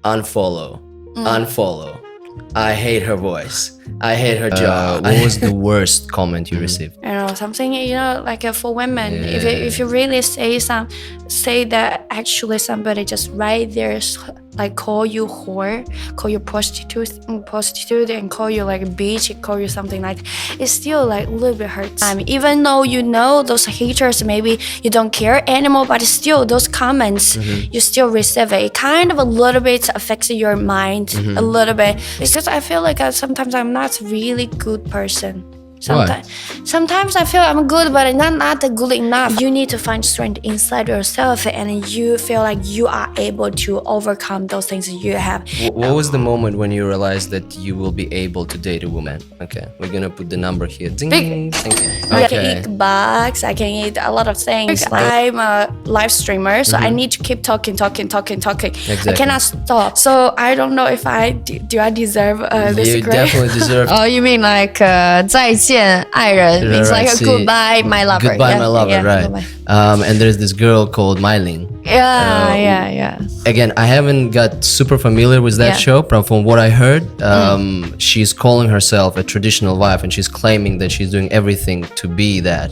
unfollow, unfollow. I hate her voice. I hate her jaw. What was the worst comment you received? Something like for women, Yeah. if you really say that actually somebody just right there like call you whore, call you prostitute, and call you like a bitch, call you something like, it's still like a little bit hurts. Even though you know those haters, maybe you don't care anymore, but still those comments you still receive it. It kind of a little bit affects your mind a little bit, because I feel like sometimes I'm not really good person. Sometimes I feel I'm good, but not good enough. You need to find strength inside yourself, and you feel like you are able to overcome those things you have. What was the moment when you realized that you will be able to date a woman? Okay, we're gonna put the number here. Ding, ding. Thank you. I can eat bugs, I can eat a lot of things. I'm a live streamer, so I need to keep talking. Exactly. I cannot stop. So I don't know if I deserve this You grade. definitely deserve. Oh, you mean like 再见爱人 means like a goodbye, my lover. Goodbye, my lover, right? Goodbye. And there's this girl called Mylene. Yeah. Again, I haven't got super familiar with that show, but from what I heard, she's calling herself a traditional wife, and she's claiming that she's doing everything to be that.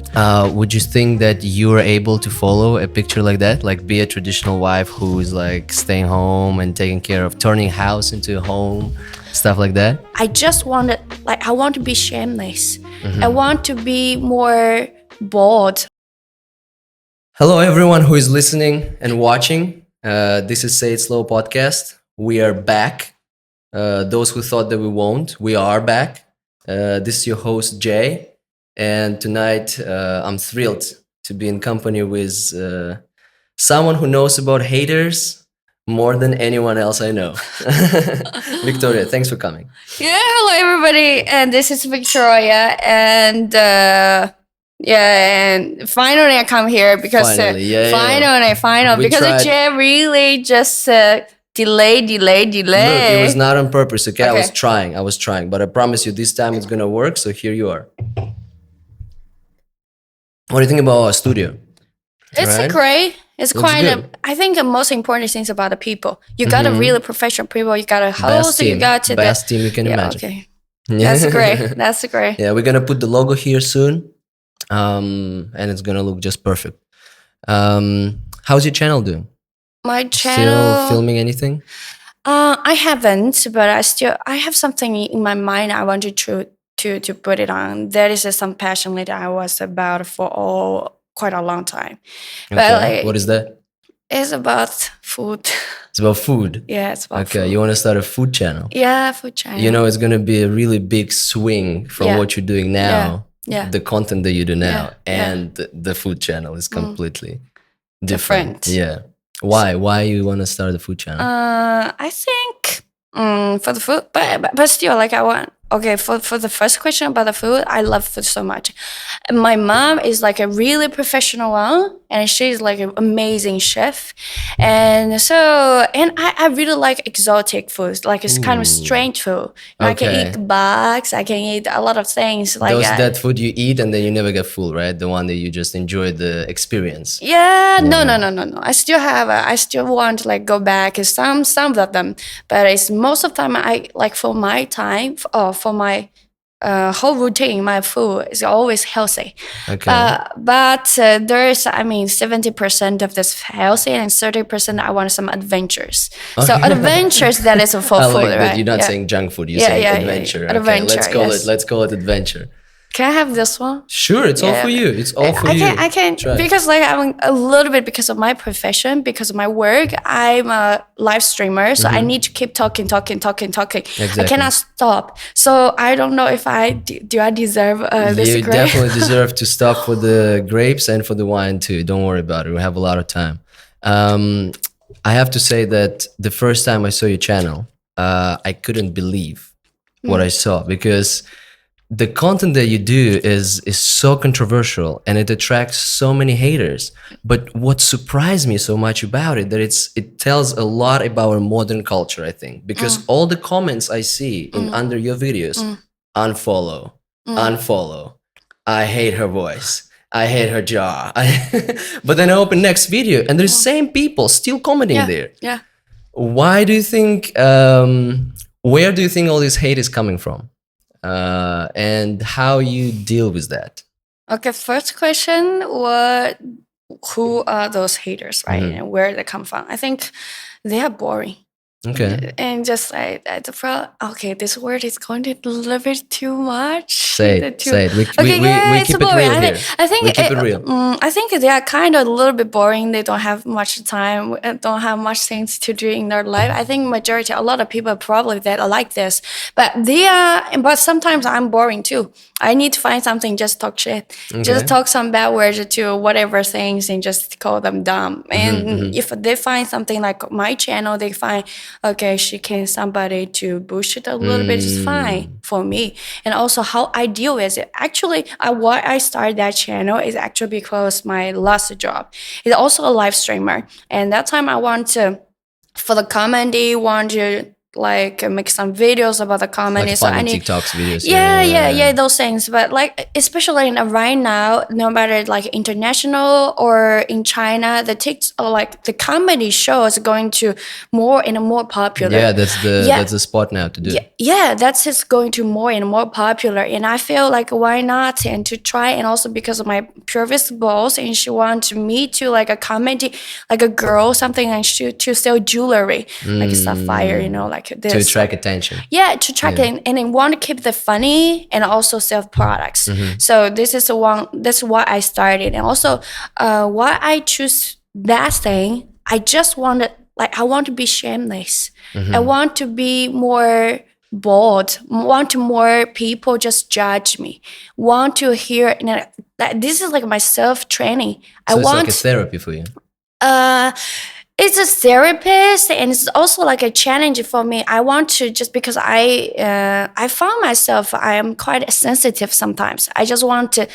Would you think that you are able to follow a picture like that? Like be a traditional wife who's like staying home and taking care of, turning house into a home, stuff like that? I just wanted, I want to be shameless. I want to be more bold. Hello, everyone who is listening and watching. This is Say It Slow podcast. We are back. Those who thought that we won't, we are back. This is your host, Jay. And tonight, I'm thrilled to be in company with someone who knows about haters more than anyone else I know. Victoria, thanks for coming. Yeah, hello everybody, and this is Victoria, and and finally I come here because We because tried. Jay really just delay. Look, it was not on purpose, okay? I was trying, but I promise you this time it's gonna work, so here you are. What do you think about our studio? It's Right? great. It's Looks quite. good. I think the most important things about the people. You got a really professional people. You got a host. Best You got to best team you can imagine. Okay, that's great. That's great. Yeah, we're gonna put the logo here soon, and it's gonna look just perfect. How's your channel doing? My channel. Still filming anything? I haven't, but I have something in my mind. I wanted to put it on. That is some passion that I was about for quite a long time. Okay. But What is that? it's about food. It's about food. Yeah, it's about Okay, food. you want to start a food channel? Yeah, food channel. You know, it's gonna be a really big swing from Yeah. what you're doing now, Yeah. the content that you do now, Yeah. and the food channel is completely different. Different. Yeah. Why? Why you want to start the food channel? I think for the food, but still, like I want. Okay, for the first question about the food, I love food so much. And my mom is like a really professional one, and she's like an amazing chef. And I really like exotic foods, like it's kind of strange food. I can Okay. eat bugs, I can eat a lot of things. Like That food you eat and then you never get full, right? The one that you just enjoy the experience. Yeah, no. I still want to like go back some of them, but it's most of the time I like for my time for my whole routine, my food is always healthy. Okay. But there's 70% of this healthy and 30% I want some adventures. So adventures that is for I food, like that right? you're not Yeah. saying junk food, you're Yeah, saying yeah, adventure. yeah. Okay, Adventure, let's call it adventure. Can I have this one? Sure, it's all for you. It's all for you. I can Try it. because like I'm a little bit because of my profession, because of my work. I'm a live streamer, so I need to keep talking. Exactly. I cannot stop. So I don't know if I deserve this You grade. definitely deserve to stop for the grapes and for the wine too. Don't worry about it. We have a lot of time. I have to say that the first time I saw your channel, I couldn't believe what I saw, because the content that you do is so controversial and it attracts so many haters. But what surprised me so much about it, that it tells a lot about our modern culture, I think, because all the comments I see under your videos, unfollow, unfollow, I hate her voice, I hate her jaw. But then I open next video and there's same people still commenting there. Yeah. Why do you think? Where do you think all this hate is coming from? And how you deal with that? Okay, first question, what who are those haters, right? Mhm. And where they come from? I think they are boring. Okay. And just like okay, this word is going to a little bit too much. Say it. Too, Say it. okay, yeah, We it's keep it boring. real here. I think We keep it real. I think they are kind of a little bit boring. They don't have much time. Don't have much things to do in their life. I think majority, a lot of people probably that are like this, but they are. But sometimes I'm boring too. I need to find something, just talk shit, just talk some bad words to whatever things, and just call them dumb. And if they find something like my channel, they find okay, she can somebody to bullshit a little bit, is fine for me. And also how I deal with it. Actually, why I started that channel is actually because my last job is also a live streamer, and that time I want to for the comedy, want to like make some videos about the comedy. Like so I funny need TikToks, videos. yeah, those things. But like, especially right now, no matter like international or in China, like the comedy show is going to more and more popular. Yeah, that's the spot now to do. Yeah, that's just going to more and more popular. And I feel like why not? And to try, and also because of my previous boss, and she wanted me to like a comedy, like a girl, something, and she to sell jewelry, like a sapphire, like this. To attract attention. Yeah, to track it, and I want to keep the funny and also sell products. So this is the one. That's why I started, and also why I choose that thing. I just wanted, like, I want to be shameless. I want to be more bold. Want more people just judge me. Want to hear. That this is like my self training. So it's like a therapy for you. It's a therapist, and it's also like a challenge for me. I want to, just because I found myself, I am quite sensitive sometimes. I just want to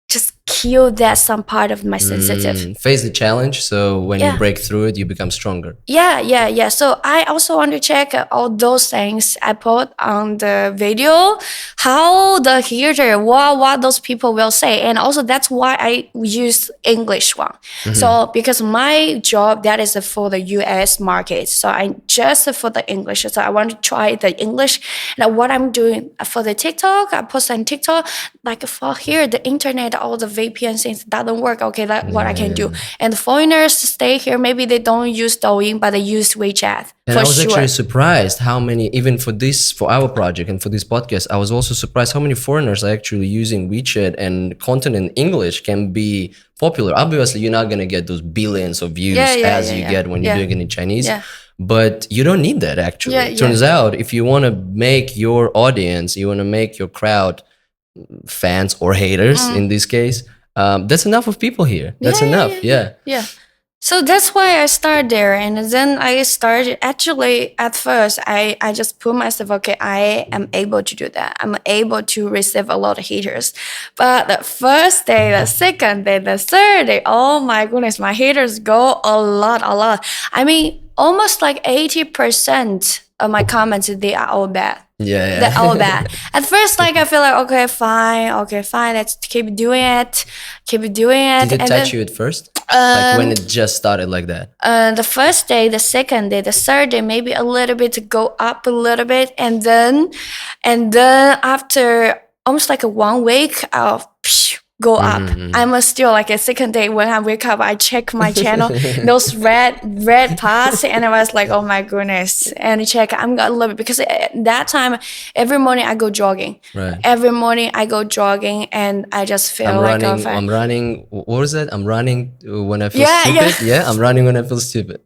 just kill that some part of my sensitive. Face the challenge, so when you break through it, you become stronger. Yeah. So I also want to check all those things I put on the video, how the hearer, what those people will say. And also that's why I use English one. So because my job, that is for the US market. So I just for the English. So I want to try the English. And what I'm doing for the TikTok, I post on TikTok, like for here, the internet, all the VPN things doesn't work. Okay, that's what I can do. And the foreigners stay here, maybe they don't use Douyin, but they use WeChat. And I was actually surprised how many, even for our project and for this podcast, I was also surprised how many foreigners are actually using WeChat, and content in English can be popular. Obviously, you're not going to get those billions of views as you get when you're doing it in Chinese. But you don't need that, actually. It turns out, if you want to make your audience, you want to make your crowd fans or haters in this case, that's enough of people here. That's enough. Yeah. So that's why I started there. And then I started, actually at first I just put myself, okay, I am able to do that. I'm able to receive a lot of haters. But the first day, the second day, the third day, oh my goodness, my haters go a lot. I mean, almost like 80% of my comments, they are all bad. They're all bad. At first, like, I feel like, okay, fine, let's keep doing it. Did it touch you at first? Like when it just started like that? The first day, the second day, the third day, maybe a little bit to go up a little bit. And then after almost like a 1 week, I'll go up. I'm still like a second day when I wake up, I check my channel, those red parts, and I was like, oh my goodness. And check, I'm gonna love it, because at that time, every morning I go jogging. Right. Every morning I go jogging, and I just feel I'm running. What was that? I'm running when I feel stupid. Yeah, I'm running when I feel stupid.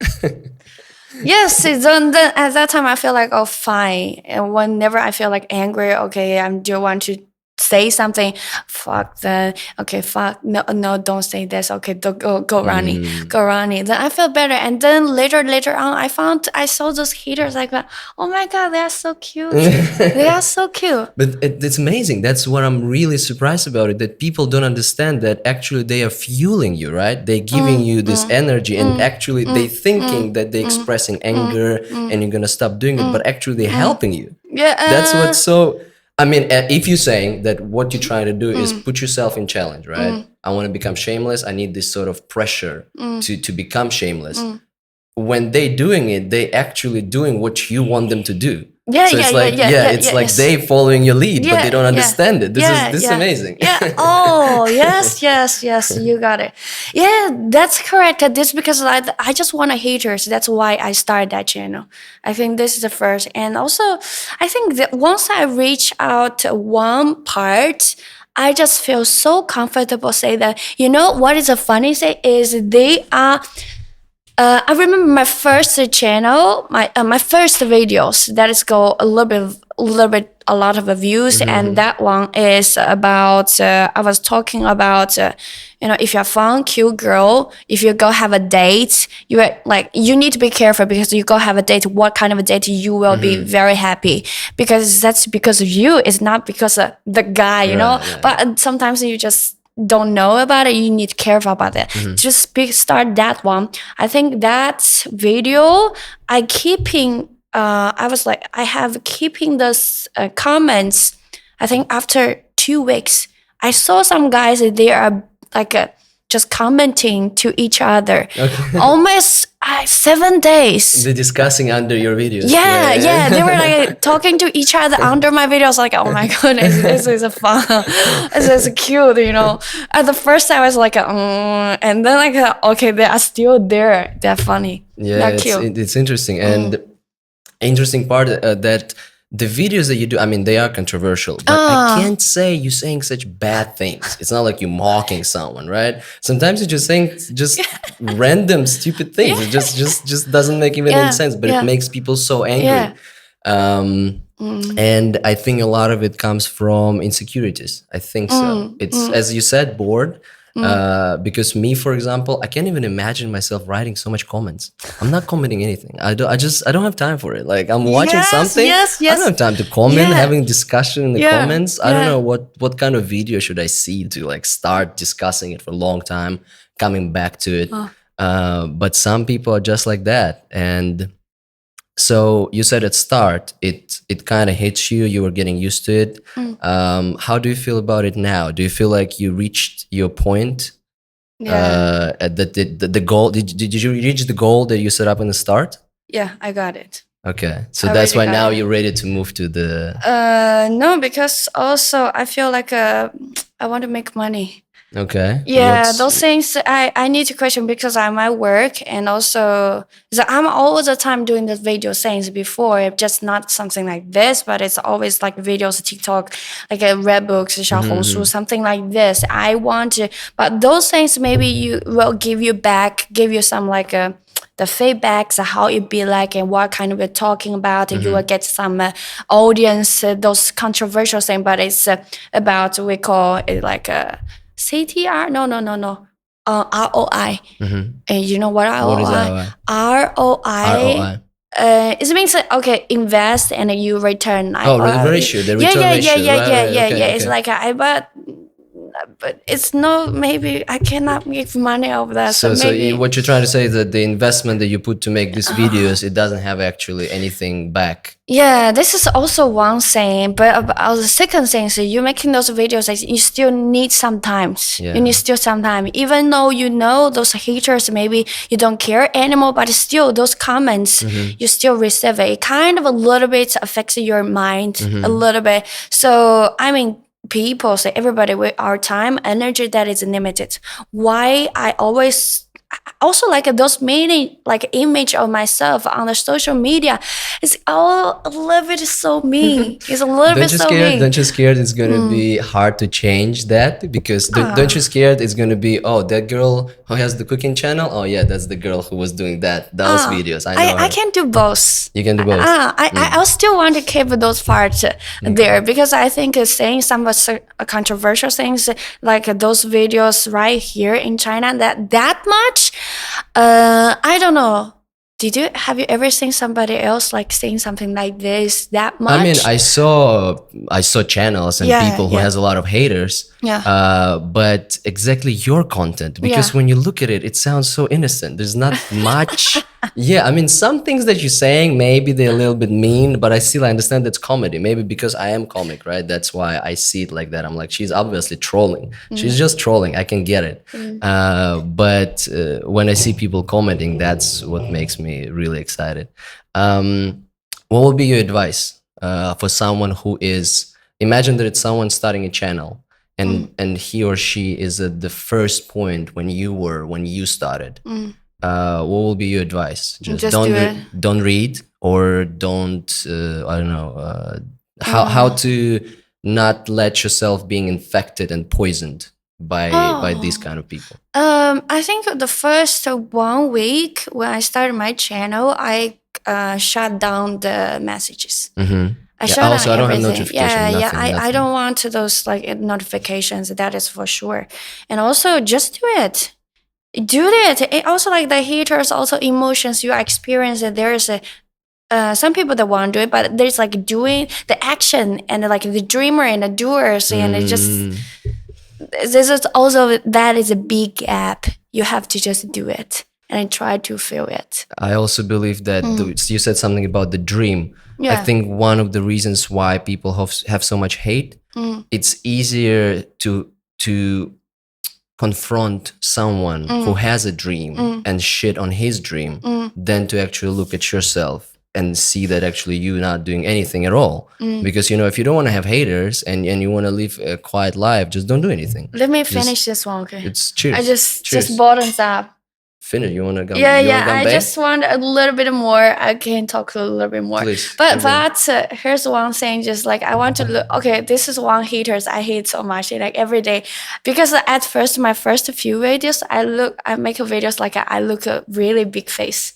Yes, then at that time I feel like, oh, fine. And whenever I feel like angry, okay, I do want to say something, fuck that, okay, fuck, no, don't say this, okay, go running. Then I feel better. And then later on, I saw those haters, like, oh my god, they are so cute. They are so cute. But it's amazing. That's what I'm really surprised about it, that people don't understand that actually they are fueling you, right? They're giving you this energy, and actually they thinking that they're expressing anger and you're gonna stop doing it, but actually they're helping you. Yeah, that's what's so. I mean, if you're saying that what you're trying to do is put yourself in challenge, right? I want to become shameless. I need this sort of pressure to become shameless. when they doing it, they actually doing what you want them to do. Yeah, So yeah, it's yeah, like, yeah, yeah, yeah, it's yeah, like yes. they following your lead, but Yeah, they don't yeah. understand it. This Yeah, is yeah. amazing. Yeah. Oh, yes, yes, yes. You got it. Yeah, that's correct. This because I just want haters. That's why I started that channel. I think this is the first, and also I think that once I reach out to one part, I just feel so comfortable say that. You know what is a funny thing is they are. I remember my first channel, my first videos that is go a lot of views, and that one is about. I was talking about, if you're a fun, cute girl, if you go have a date, you are, like you need to be careful because you go have a date. What kind of a date you will be very happy because that's because of you. It's not because of the guy, you know. Right. But sometimes you just don't know about it, you need to careful about it. Just start that one. I think that video I keeping I was like I have keeping those comments. I think after 2 weeks I saw some guys that they are like just commenting to each other. Okay. Almost 7 days. They're discussing under your videos. Yeah. They were like talking to each other under my videos. Like, oh my goodness, this is a fun. This is cute, you know. At the first, I was like, and then like, okay, they are still there. They're funny. Yeah, They're cute. it's interesting. And interesting part that the videos that you do, I mean, they are controversial, but I can't say you're saying such bad things. It's not like you're mocking someone, right? Sometimes you're just saying just random stupid things. It just doesn't make even any sense, but it makes people so angry. And I think a lot of it comes from insecurities. I think so. It's as you said, bored. Because me, for example, I can't even imagine myself writing so much comments. I'm not commenting anything. I don't have time for it. Like I'm watching something. I don't have time to comment, having discussion in the comments. I don't know what kind of video should I see to like start discussing it for a long time, coming back to it. But some people are just like that. And so you said at start it kind of hits you. You were getting used to it. How do you feel about it now? Do you feel like you reached your point? At the goal? Did you reach the goal that you set up in the start? Yeah, I got it. Okay, so I that's really why got now it. you're ready to move to the. No, because also I feel like I want to make money. Okay. Yeah, What's- those things I need to question because I'm at work and also I'm all the time doing the video things before, just not something like this, but it's always like videos, TikTok, like Red Books, 小红书, something like this. I want to, but those things maybe you will give you back, give you some like the feedbacks, how it be like and what kind of we're talking about, and you will get some audience, those controversial things, but it's about, we call it like CTR? No. ROI. And you know what ROI? What is ROI? ROI. It means like, okay, invest and you return. Very sure. The return ratio. Okay. It's like but it's no, maybe I cannot make money off that. So maybe, what you're trying to say is that the investment that you put to make these videos, it doesn't have actually anything back. yeah, this is also one thing. But about the second thing is you're making those videos, like, you still need some time. Yeah. You need still some time. Even though you know those haters, maybe you don't care anymore, but still those comments, you still receive it. It kind of a little bit affects your mind a little bit. So, I mean, people say everybody with our time, energy that is limited. Why I always also like those many like image of myself on the social media is all a little bit so mean. It's a little bit so mean. Don't you scared it's gonna be hard to change that? Because don't you scared it's gonna be, oh, that girl who has the cooking channel, oh yeah, that's the girl who was doing those videos. I know I can do both. You can do both. I still want to keep those parts there because I think saying some controversial things like those videos right here in China that much, I don't know. Have you ever seen somebody else like saying something like this that much? I mean, I saw channels and people who has a lot of haters. Yeah. But exactly your content, because when you look at it, it sounds so innocent. There's not much Yeah, I mean, some things that you're saying, maybe they're a little bit mean, but I understand that's comedy. Maybe because I am comic, right? That's why I see it like that. I'm like, she's obviously trolling. She's just trolling. I can get it. But when I see people commenting, that's what makes me really excited. What would be your advice for someone who is, imagine that it's someone starting a channel and he or she is at the first point when you started. What will be your advice? Just Just do it. don't read, or don't I don't know how to not let yourself being infected and poisoned by these kind of people. I think the first 1 week when I started my channel, I shut down the messages. I shut Also, I down don't have everything. notification. Yeah, Nothing. I Nothing. don't want those like notifications. That is for sure. And also, just do it. Do it. It also like the haters, also emotions you experience. There is a some people that want to do it, but there's like doing the action and like the dreamer and the doers, and it just this is also that is a big gap. You have to just do it and try to feel it. I also believe that you said something about the dream. I Yeah. think one of the reasons why people have so much hate, it's easier to confront someone who has a dream and shit on his dream than to actually look at yourself and see that actually you're not doing anything at all. Because, you know, if you don't want to have haters and you want to live a quiet life, just don't do anything. Let me finish this one, okay? It's cheers. I just Cheers. bottoms up. Finish. You want to go? Yeah. I just want a little bit more. I can talk a little bit more. Please, But everyone. here's one thing. Just like I want to look. Okay, this is one haters I hate so much. Like every day, because at first my first few videos, I make a videos like I look a really big face.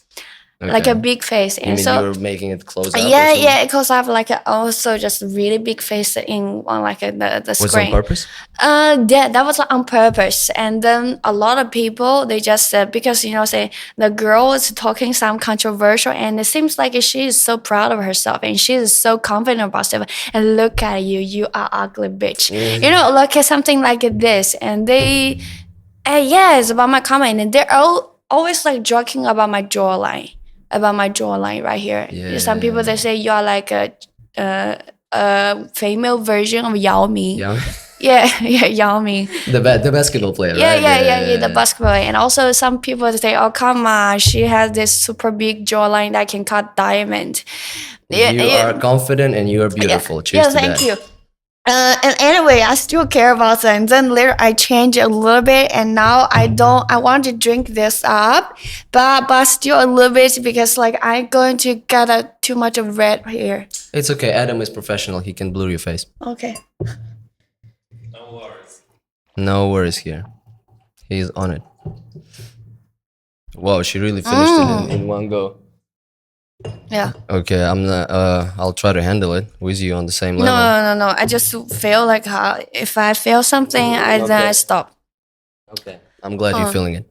Like a big face, You and mean so you were making it close up? or yeah, something? because I have like also just really big face in on like the Was it screen. on purpose? Yeah, that was on purpose. And then a lot of people they just because you know say the girl is talking some controversial, and it seems like she is so proud of herself and she is so confident about herself. And look at you, you are ugly bitch. You know, look at something like this, and they, yeah, it's about my comment, and they're always like joking about my jawline. About my jawline right here. Yeah. Some people they say you are like a female version of Yao Ming. Yeah. Yeah, Yao Ming. The basketball player, Yeah, right? yeah, the basketball. And also some people say, oh, come on, she has this super big jawline that can cut diamond. You are confident and you are beautiful. Cheers Yeah, to thank that. you. And anyway, I still care about that. And then later I changed a little bit, and now I don't. I want to drink this up, but still a little bit because like I'm going to get too much of red here. It's okay. Adam is professional. He can blur your face. Okay. No worries here. He's on it. Wow, she really finished it in one go. Yeah. Okay, I'm not. I'll try to handle it with you on the same level. No. I just feel like how if I feel something, then I stop. Okay, I'm glad you're feeling it.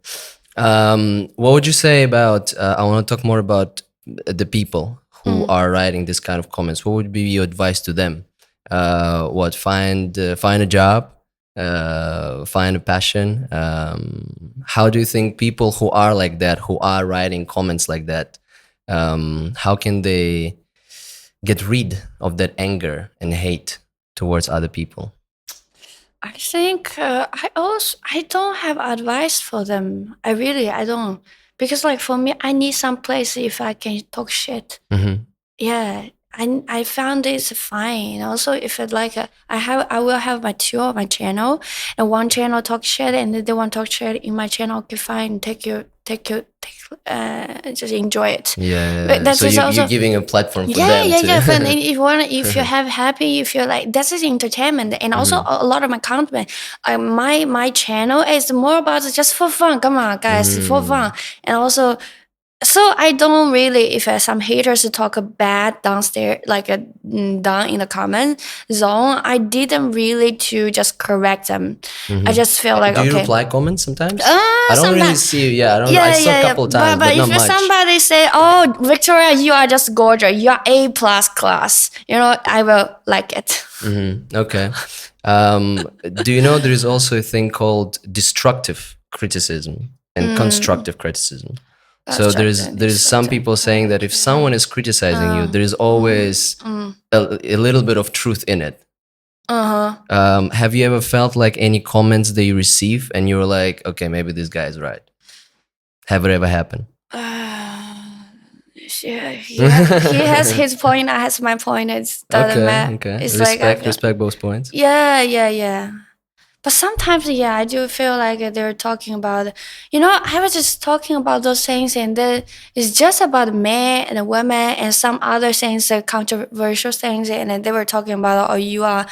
What would you say about? I want to talk more about the people who are writing this kind of comments. What would be your advice to them? Find a job, find a passion. How do you think people who are like that, who are writing comments like that, how can they get rid of that anger and hate towards other people? I think I don't have advice for them. I don't, because like for me, I need some place if I can talk shit. Yeah, I found it's fine. Also, if it like I will have two on my channel, and one channel talk shit, and the one talk shit in my channel. Okay, fine, just enjoy it. Yeah, But that's so just also you're giving a platform for yeah, them. yeah. But if you have happy, if you're like this is entertainment, and also a lot of my content, my channel is more about just for fun. Come on, guys, for fun, and also. So I don't really, if some haters talk bad downstairs, like down in the comment zone, I didn't really to just correct them. I just feel like Do you okay. reply comments sometimes? I don't really sometimes. see you. Yeah, I don't. I saw a couple times, but not if much. somebody say, "Oh, Victoria, you are just gorgeous. You are A plus class," you know, I will like it. Okay. Do you know there is also a thing called destructive criticism and constructive criticism? So there's Abstract there's some people saying that if someone is criticizing you, there's always a little bit of truth in it. Have you ever felt like any comments that you receive and you were like, okay, maybe this guy is right? Have it ever happened? Yeah, he has his point. I has my point. It doesn't matter. Okay. It's like I Respect both points. yeah. But sometimes, yeah, I do feel like they're talking about, I was just talking about those things, and it's just about men and women and some other things, controversial things, and then they were talking about, oh, you are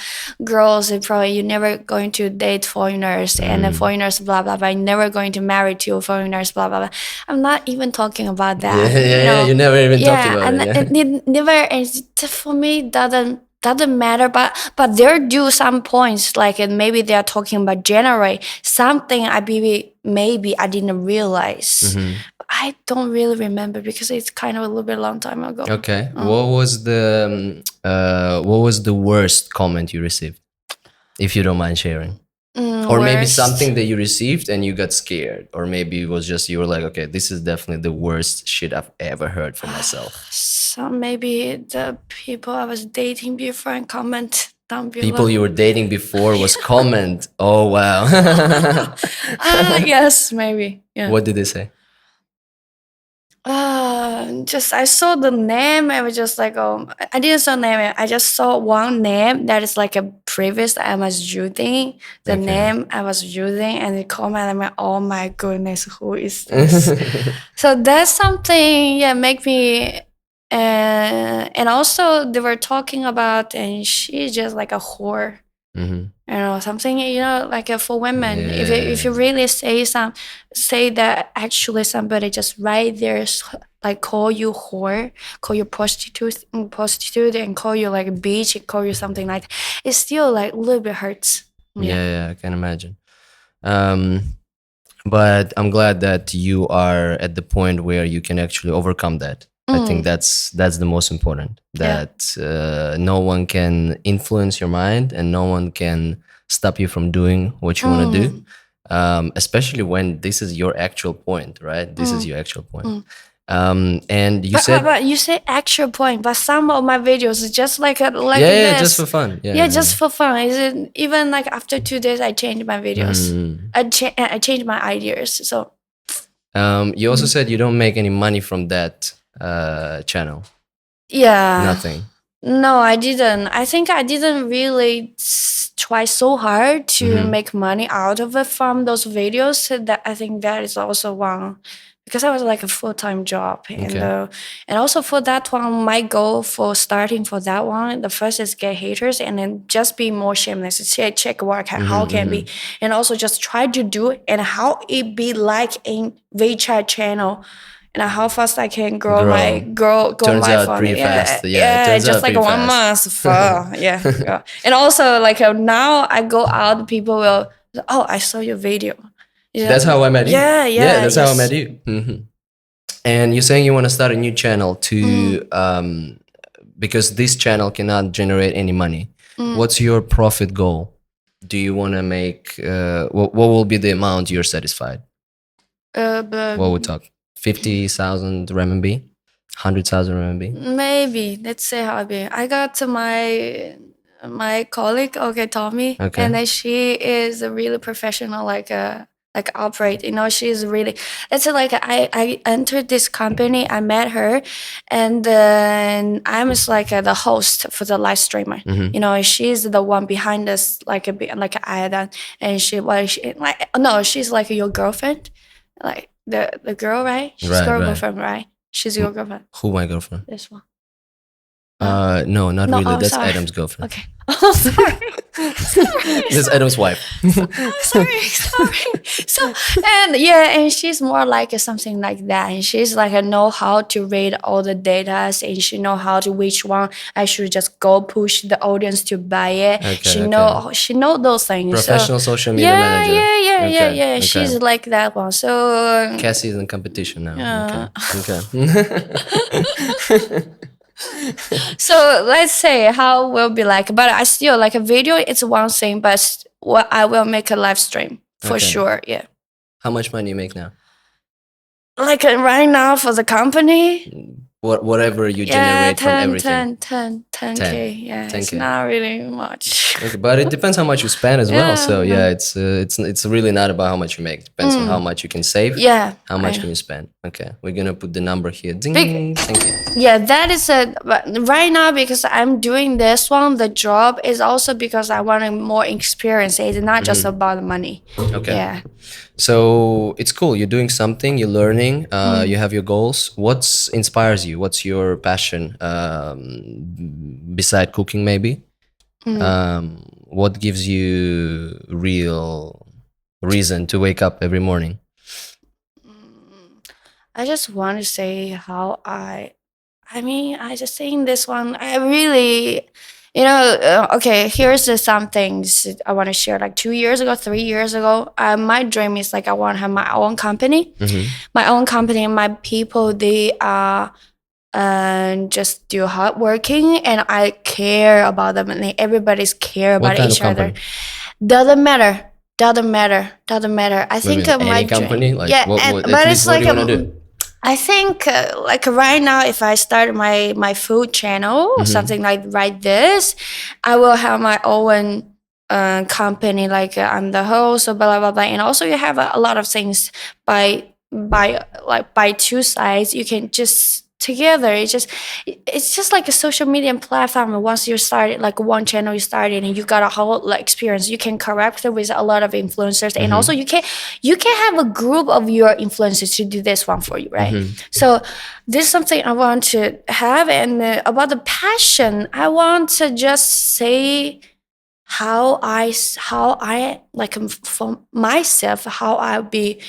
girls, and probably you're never going to date foreigners, and the foreigners, blah blah blah, you're never going to marry two foreigners, blah blah blah. I'm not even talking about that. Yeah. You never even talked about and it. Yeah. it never, and for me, doesn't matter, but there do some points like, and maybe they are talking about generate something I maybe I didn't realize. I don't really remember because it's kind of a little bit long time ago. Okay. What was the worst comment you received, if you don't mind sharing? Or maybe Worst. something that you received and you got scared, or maybe it was just you were like, okay, this is definitely the worst shit I've ever heard for myself. So maybe the people I was dating before and comment down below. People you were dating before was comment. Oh wow. Yes, maybe. Yeah. What did they say? Just I saw the name. I was just like, oh, I didn't saw name. I just saw one name that is like a previous I was using. The Okay. name I was using, and the comment. I'm like, oh my goodness, who is this? So that's something. Yeah, make me. And also they were talking about, and she's just like a whore. Something, like for women, if you really say that actually somebody just right there, like call you whore, call you prostitute, and call you like a bitch, and call you something like, it still like a little bit hurts. Yeah, I can imagine. But I'm glad that you are at the point where you can actually overcome that. I think that's the most important. That no one can influence your mind, and no one can stop you from doing what you want to do. Especially when this is your actual point, right? This is your actual point. And you said, but you say actual point, but some of my videos is just like yeah, just for fun. Yeah, just for fun. Is it even like after 2 days I changed my videos. I changed my ideas. So you also said you don't make any money from that channel. yeah, Nothing. No, I didn't. I think I didn't really try so hard to make money out of it from those videos. So that I think that is also one, because I was like a full-time job, and also for that one, my goal for starting for that one, the first is get haters, and then just be more shameless. Check work how can be, and also just try to do it, and how it be like in WeChat channel. And how fast I can grow my Turns my out phone. pretty fast. Yeah, turns just out like pretty 1 fast. month. Yeah. And also like now I go out, people will, oh, I saw your video. Yeah. That's how I met you. Yeah. That's how I met you. And you're saying you want to start a new channel to, because this channel cannot generate any money. What's your profit goal? Do you want to make, what will be the amount you're satisfied? What would talk? 50,000 RMB? 100,000 RMB? Maybe. Let's say how it be. I got to my colleague, Tommy, and then she is a really professional, like operate. She's really. It's like I entered this company. I met her, and then I'm just like the host for the live streamer. She's the one behind us, like Ada, and she's like your girlfriend, like the girl, right? She's your girlfriend, right? She's your girlfriend. Who my girlfriend? This one. No, not really. Oh, That's sorry. Adam's girlfriend. Okay. Oh, sorry. That's Adam's wife. Sorry. So and she's more like something like that, and she's like know how to read all the data, and she know how to which one I should just go push the audience to buy it. She know those things. Professional social media manager. Yeah. She's like that one. So Cassie's in competition now. Okay. So let's say how will be like, but I still like a video. It's one thing, but I will make a live stream for sure. Yeah. How much money you make now? Like right now for the company, Whatever you yeah, generate from 10, everything. 10K. Yeah, it's 10K. not really much. Okay, but it depends how much you spend as well. So yeah, it's really not about how much you make. It depends on how much you can save. Yeah, How much I can you spend? Okay, we're gonna put the number here. Big- Ding. Thank you. yeah, that is a but right now because I'm doing this one. The job is also because I want more experience. It's not just about the money. Okay. Yeah. So it's cool. You're doing something. You're learning. You have your goals. What inspires you? What's your passion? Beside cooking, maybe. What gives you real reason to wake up every morning? I just want to say how I mean, I just think this one, I really, okay, here's some things I want to share. Like 2 years ago, 3 years ago, my dream is like I want to have my own company. My own company, my people, they are just do hard working and I care about them and everybody's care What about kind of each other. company? Doesn't matter. Doesn't matter. Doesn't matter. I think Maybe my any company? dream. Like Yeah, what? At but least it's what do like you want to do? I think like right now, if I start my food channel or something like this, I will have my own company. Like I'm the host, or blah blah blah. And also, you have a lot of things by two sides. You can just together. It's just like a social media platform. Once you start like one channel, you started and you got a whole like experience. You can correct it with a lot of influencers, and also you can have a group of your influencers to do this one for you, right? So this is something I want to have. And about the passion, I want to just say how I like for myself, how I'll be.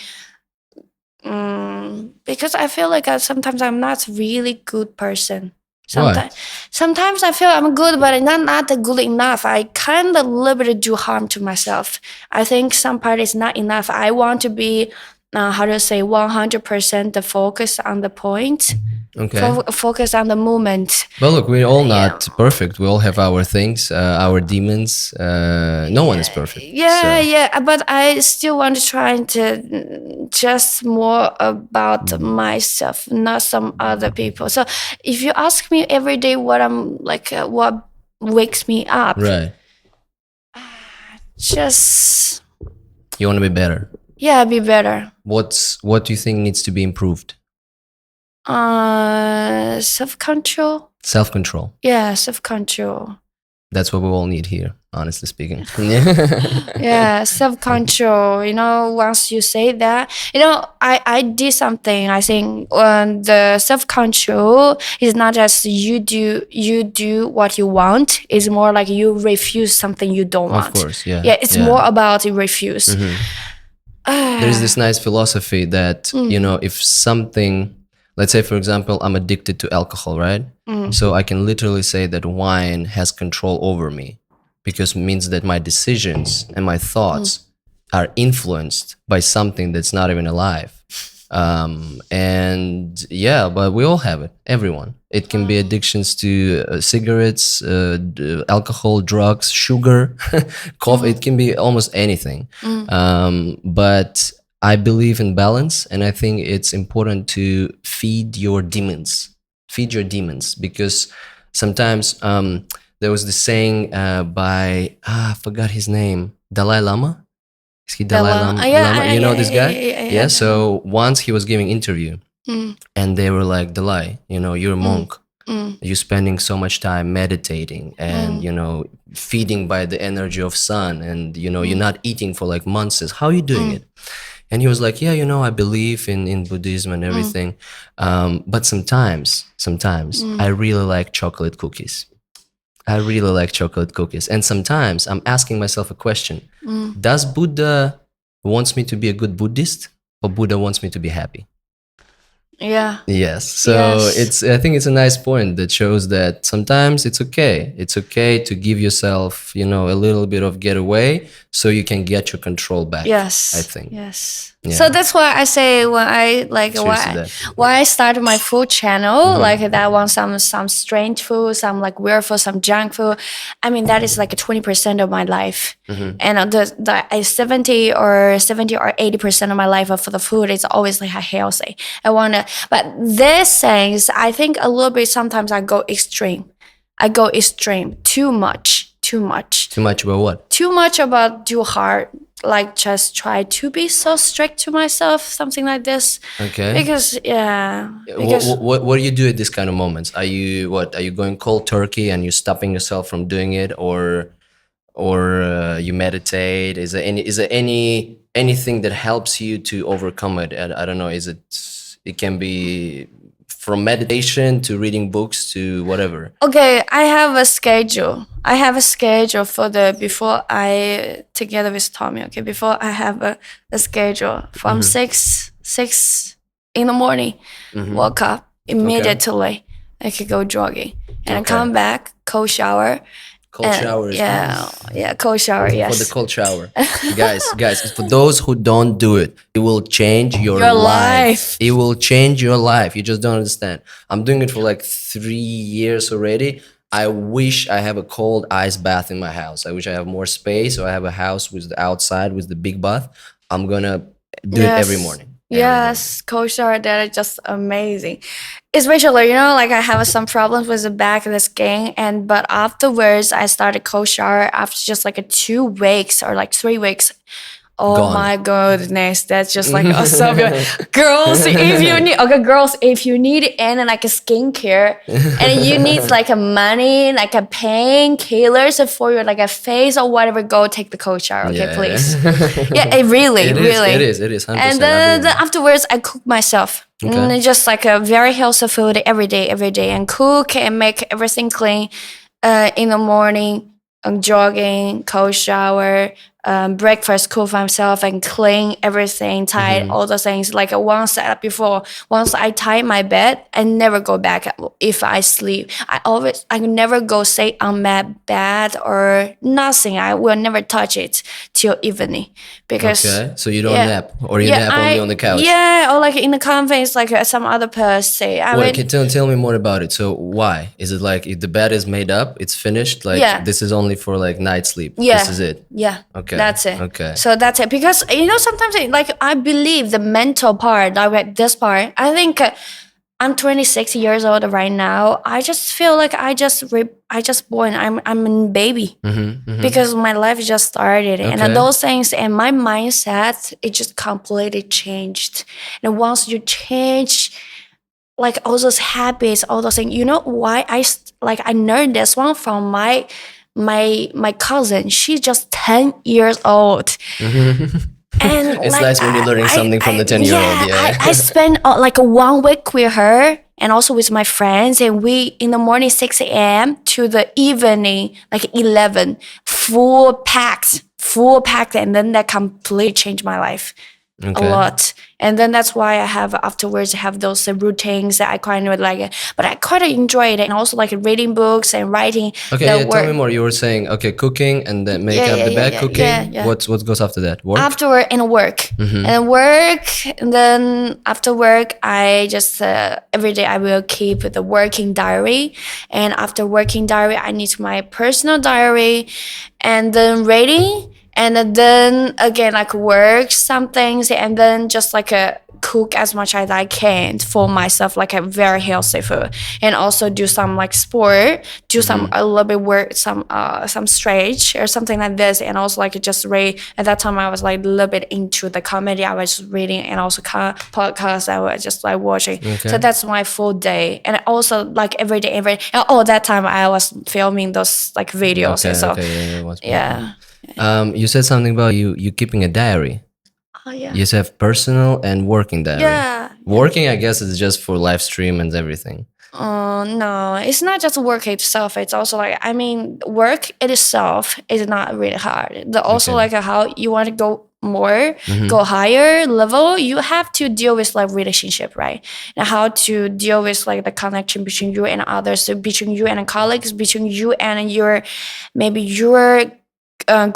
Because I feel like sometimes I'm not really good person. Why? Sometimes I feel I'm good, but I'm not good enough. I kind of little bit do harm to myself. I think some part is not enough. I want to be, how to say, 100% the focus on the point, Okay. focus on the moment. Well, look, we're all not perfect. We all have our things, our demons. No one is perfect. Yeah, So, yeah, but I still want to try to just more about myself, not some other people. So if you ask me every day what I'm like, what wakes me up, right. just You want to be better. yeah, be better. What do you think needs to be improved? Self-control. Self-control. Yeah, self-control. That's what we all need here, honestly speaking. Yeah, self-control. Once you say that, I did something. I think the self-control is not just you do what you want. It's more like you refuse something you don't want. Of course, yeah. Yeah, it's more about you refuse. There's this nice philosophy that, if something, let's say, for example, I'm addicted to alcohol, right? So I can literally say that wine has control over me because it means that my decisions and my thoughts are influenced by something that's not even alive. And yeah, but we all have it, everyone. It can be addictions to cigarettes, alcohol, drugs, sugar, coffee. It can be almost anything. But I believe in balance, and I think it's important to feed your demons. Feed your demons, because sometimes there was this saying by I forgot his name, Dalai Lama. Is he Dalai Lama? You know this guy? Yeah. So once he was giving interview, and they were like, Dalai, you're a monk. You're spending so much time meditating and feeding by the energy of sun, and you're not eating for like months. How are you doing it? And he was like, yeah, I believe in Buddhism and everything. But sometimes I really like chocolate cookies. I really like chocolate cookies. And sometimes I'm asking myself a question. Does Buddha wants me to be a good Buddhist, or Buddha wants me to be happy? Yeah. Yes. So I think it's a nice point that shows that sometimes it's okay. It's okay to give yourself, a little bit of getaway so you can get your control back. Yes. I think. Yes. So that's why I say when I like Cheers to that. why I started my food channel like that one some strange food, some like weird food, some junk food. I mean that is like 20% of my life, and the 70 or 80% of my life for the food is always like healthy. I wanna, but these things I think a little bit sometimes I go extreme. I go extreme too much, too much. Too much about what? Too much about too hard, like just try to be so strict to myself, something like this. Okay. Because What do you do at this kind of moments? Are you what? Are you going cold turkey and you're stopping yourself from doing it, or you meditate? Is there anything that helps you to overcome it? I don't know. Is it? It can be from meditation to reading books to whatever. okay, I have a schedule. I have a schedule for the before I together with Tommy. Okay, before I have a schedule from six in the morning. Woke up immediately. I could go jogging and I come back, cold shower. Cold showers. Yeah, cold shower. Yes. For the cold shower, guys. For those who don't do it, it will change your life. It will change your life. You just don't understand. I'm doing it for like 3 years already. I wish I have a cold ice bath in my house. I wish I have more space, or I have a house with the outside with the big bath. I'm gonna do it every morning. Yes, cold shower, that is just amazing. Especially, like I have some problems with the back of the skin, but afterwards I started cold shower after just like 2 weeks or like 3 weeks. Oh Gone. my goodness, that's just like so good. Girls, if you need any like a skincare and you need like a money, like a painkillers for your like a face or whatever, go take the cold shower, okay, please. Yeah, it really. It is 100%. And then afterwards, I cook myself. Okay. Just like a very healthy food every day, and cook and make everything clean. In the morning, jogging, cold shower, breakfast, cook for myself, and clean everything, tie all the things. Like once I tie my bed, I never go back if I sleep. I never go sit on my bed or nothing. I will never touch it till evening because. Okay, so you don't nap, or you nap only on the couch. Yeah, or like in the conference, like some other person say. Tell me more about it. So why is it like if the bed is made up, it's finished? Like this is only for like night sleep. Yeah. This is it. Yeah. Okay. That's it. Okay. So that's it. Because sometimes like I believe the mental part, like this part. I think I'm 26 years old right now. I just feel like I just born. I'm a baby because my life just started, and those things and my mindset, it just completely changed. And once you change, like all those habits, all those things, why I learned this one from my cousin. She's just 10 years old. And it's nice when you're learning something from the 10-year-old. Yeah. I spent like 1 week with her and also with my friends, and we in the morning 6 a.m. to the evening like 11, full packed, and then that completely changed my life a lot. And then that's why I have afterwards have those routines that I kind of like, but I quite enjoy it, and also like reading books and writing. Okay, tell me more. You were saying cooking and then make up the bed. Cooking. Yeah. What goes after that? Work. Afterward and work, and then after work, I just every day I will keep the working diary, and after working diary, I need my personal diary, and then reading. And then again, like work some things, and then just like cook as much as I can for myself, like a very healthy food, and also do some like sport, do some a little bit work, some stretch or something like this, and also like just read. At that time, I was like a little bit into the comedy. I was reading, and also podcasts. I was just like watching. So that's my full day, and also like every day, that time I was filming those like videos. You said something about you keeping a diary. Oh yeah. You have personal and working diary. Yeah. Working, I guess, is just for live stream and everything. No, it's not just work itself. It's also like, work itself is not really hard. Also like how you want to go more, go higher level, you have to deal with like relationship, right? And how to deal with like the connection between you and others, between you and colleagues, between you and your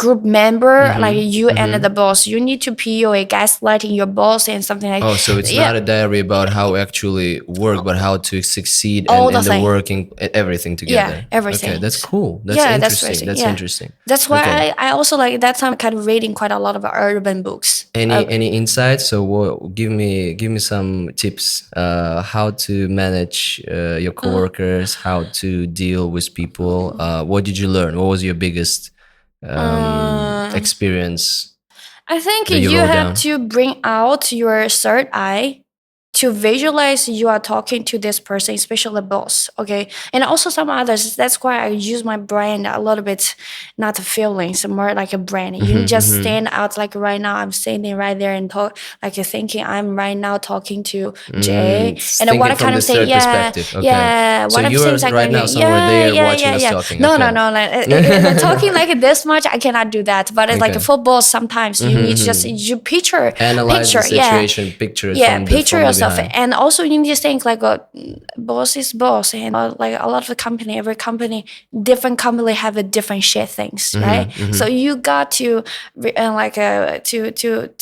group member, like Mm-hmm. you and Mm-hmm. the boss, you need to PUA gaslighting your boss and something like Oh, so it's yeah, not a diary about how actually work, but how to succeed all the and the thing. working everything Yeah, together. Okay, everything. that's cool. That's Yeah, that's interesting. crazy. That's Yeah, interesting. that's why Okay. I also like that time kind of reading quite a lot of urban books. Any insights? So give me some tips. How to manage your coworkers? How to deal with people? What did you learn? What was your biggest Uh, experience I think that you you wrote have down? to bring out your third eye to visualize you are talking to this person, especially the boss. Okay. And also some others. That's why I use my brain a little bit, not feelings, more like a brain. You Mm-hmm, just mm-hmm. stand out like right now, I'm standing right there and talk like you're thinking I'm right now talking to Jay. And then what Thinking I from kind of this say, third yeah, perspective. Okay. yeah. So What I'm you're saying is like, right now somewhere yeah, there yeah, watching yeah, us yeah. talking. No, no, Okay. no. Like, talking like this much, I cannot do that. But it's like a Okay. football, sometimes you need to just, you Analyze the picture, yeah, situation, picture it yeah, picture from the yourself, behind. and also you need to think like a boss is boss, and like a lot of the company, every company, different company have a different shit things, right? So you got to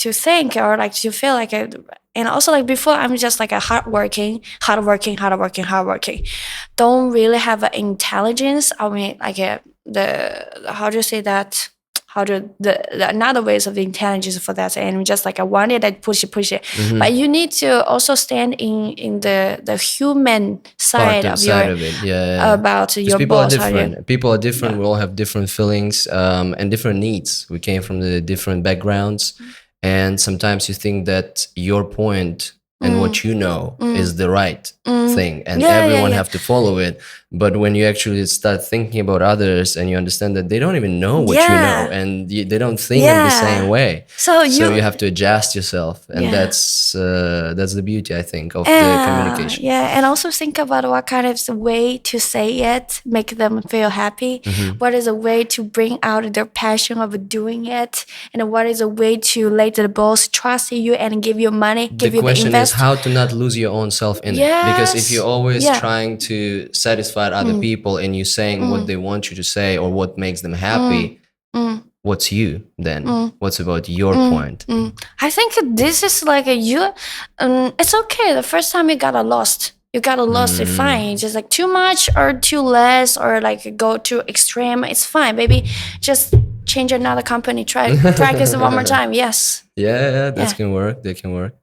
to think or like to feel like a, and also like before I'm just like a hardworking. Don't really have an intelligence. I mean like a the how do you say that? How to the another ways of the intelligence for that, and just like I wanted I push it, but you need to also stand in the human Part side of of side your of it, yeah. about Because your people are boss, how you, different. People are different. yeah. We all have different feelings and different needs. We came from the different backgrounds, and sometimes you think that your point and what you know is the right thing, and Yeah, yeah, everyone yeah. have to follow it. But when you actually start thinking about others, and you understand that they don't even know what you know, Yeah. and they don't think in the same Yeah. way, So so you, you have to adjust yourself, and yeah. that's the beauty, I think, of the Yeah, communication. yeah, and also think about what kind of way to say it, make them feel happy. What is a way to bring out their passion of doing it, and what is a way to let the boss trust you and give you money, The give you the question is invest. how to not lose your own self in it, because if you're Yes, always yeah, trying to satisfy other people and you saying what they want you to say or what makes them happy, what's you then? What's about your point? I think this is like a you. It's okay. The first time you got a lost. You got a lost, it's fine. It's just like too much or too less or like go too extreme. It's fine, baby. Just change another company. Try practice it one more time. Yes. Yeah, that Yeah. can work. That can work.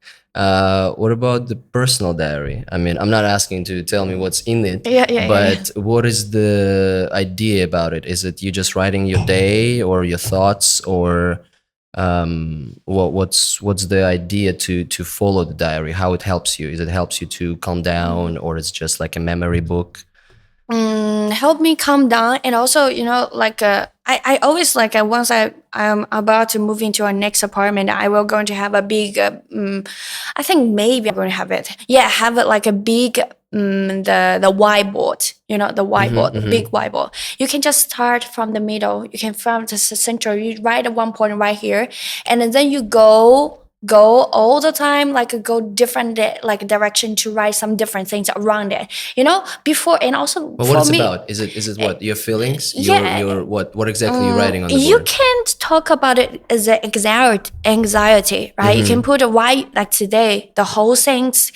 What about the personal diary? I mean, I'm not asking to tell me what's in it, Yeah, yeah, yeah, but what is the idea about it? Is it you just writing your day or your thoughts, or what's the idea to follow the diary? How it helps you? Is it helps you to calm down, or it's just like a memory book? help me calm down, and also like I always like once I'm about to move into our next apartment, I will going to have a big I think maybe I'm going to have it, yeah, have it like a big the whiteboard, the whiteboard, the big whiteboard. You can just start from the middle, you can from the center, you write at one point right here, and then you go all the time, like go different like direction to write some different things around it, before. And also But what for it's me, about? Is it what your feelings? yeah, Your what exactly you're writing on the you board? can't talk about it as an anxiety, right? You can put a why, like today, the whole things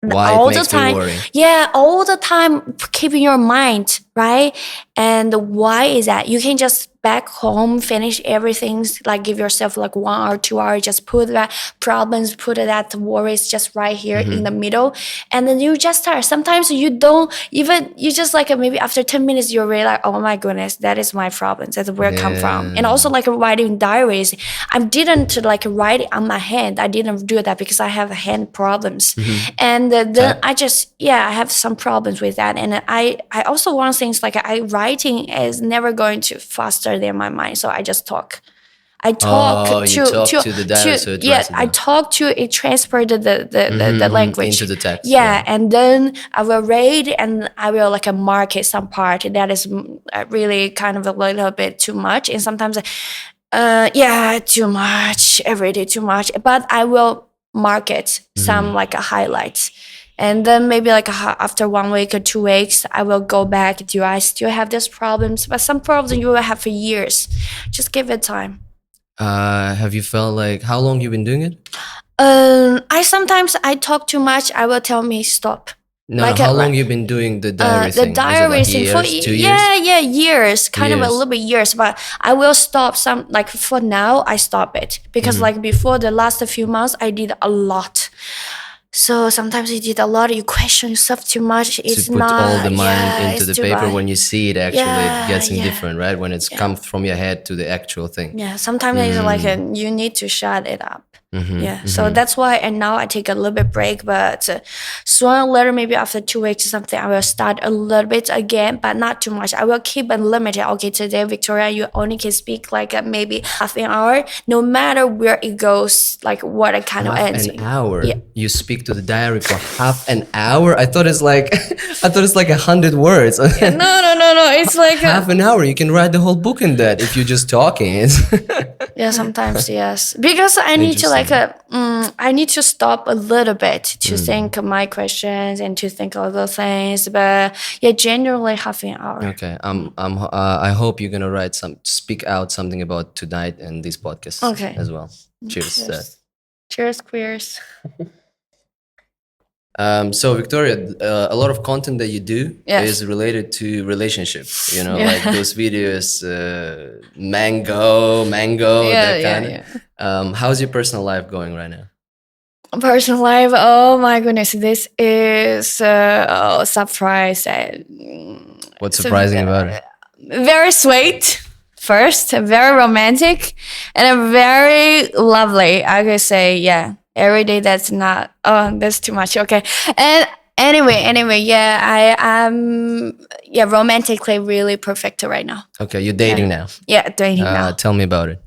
Why it all the makes me time. worry? Yeah, all the time keeping your mind, right? And why is that? You can just back home, finish everything, like give yourself like 1 hour, 2 hours, just put that problems, put that worries just right here in the middle. And then you just start. Sometimes you don't even, you just like maybe after 10 minutes, you realize, oh my goodness, that is my problems. That's where it come from. And also like writing diaries. I didn't like write it on my hand. I didn't do that because I have hand problems. And then I just, yeah, I have some problems with that. And I also want things like writing is never going to faster than my mind. So I just talk. I talk Oh, you talk to the diary, so it yeah, writes it I down. talk to it, transfer the language Into the text. yeah, and then I will read and I will like market some part that is really kind of a little bit too much, and sometimes yeah, too much every day, too much, but I will market some like a highlights. And then maybe like after 1 week or 2 weeks, I will go back. Do I still have these problems? But some problems you will have for years. Just give it time. Have you felt like how long you been doing it? I sometimes I talk too much. I will tell me stop. No, Like how a- long like- you been doing the diary The thing? diary Was it thing like for years, 2 years? yeah years, kind of a Years. little bit years, but I will stop some like for now I stop it because like before the last few months I did a lot. So sometimes you did a lot, you question yourself too much. It's To put not all the mind yeah, into it's the too paper much. when you see it actually it gets Yeah. indifferent, right? When it's come from your head to the actual thing. Yeah, sometimes it's like you need to shut it up. Mm-hmm, Yeah, so that's why, and now I take a little bit break, but sooner or later, maybe after 2 weeks or something, I will start a little bit again, but not too much. I will keep it limited. Okay, today, Victoria, you only can speak like maybe half an hour, no matter where it goes, like what kind of Half answer. an hour. Yeah. You speak to the diary for half an hour. I thought it's like, I thought it's like 100 words. No. It's like Half an hour. You can write the whole book in that if you're just talking. yeah, sometimes yes, because I need to like I need to stop a little bit to think of my questions and to think of other things. But yeah, generally half an hour. Okay. I hope you're gonna speak out something about tonight and this podcast Okay. as well. Cheers. to that. Cheers, queers. So Victoria, a lot of content that you do Yes. is related to relationship. You know, Yeah. like those videos, mango, that kind of. How's your personal life going right now? Personal life. Oh my goodness, this is surprise. What's surprising about it? Very sweet. First, very romantic, and very lovely. I could say, yeah. Every day that's not. Oh, that's too much. Okay, and anyway, yeah. I am romantically really perfect right now. Okay, you're dating now. Yeah, dating now. Tell me about it.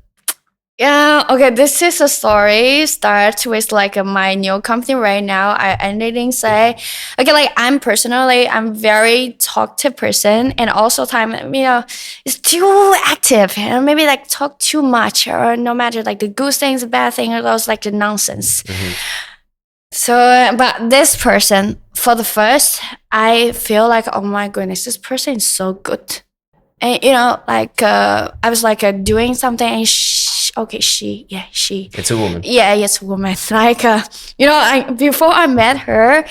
Yeah, okay, this is a story. Starts with like my new company right now. I didn't say, okay, like I'm very talkative person, and also it's too active, maybe like talk too much, or no matter like the good things, the bad thing, or those like the nonsense. So, but this person, for the first, I feel like, oh my goodness, this person is so good. And like I was like doing something, and she. It's a woman. Yeah, yes, woman. Like before I met her,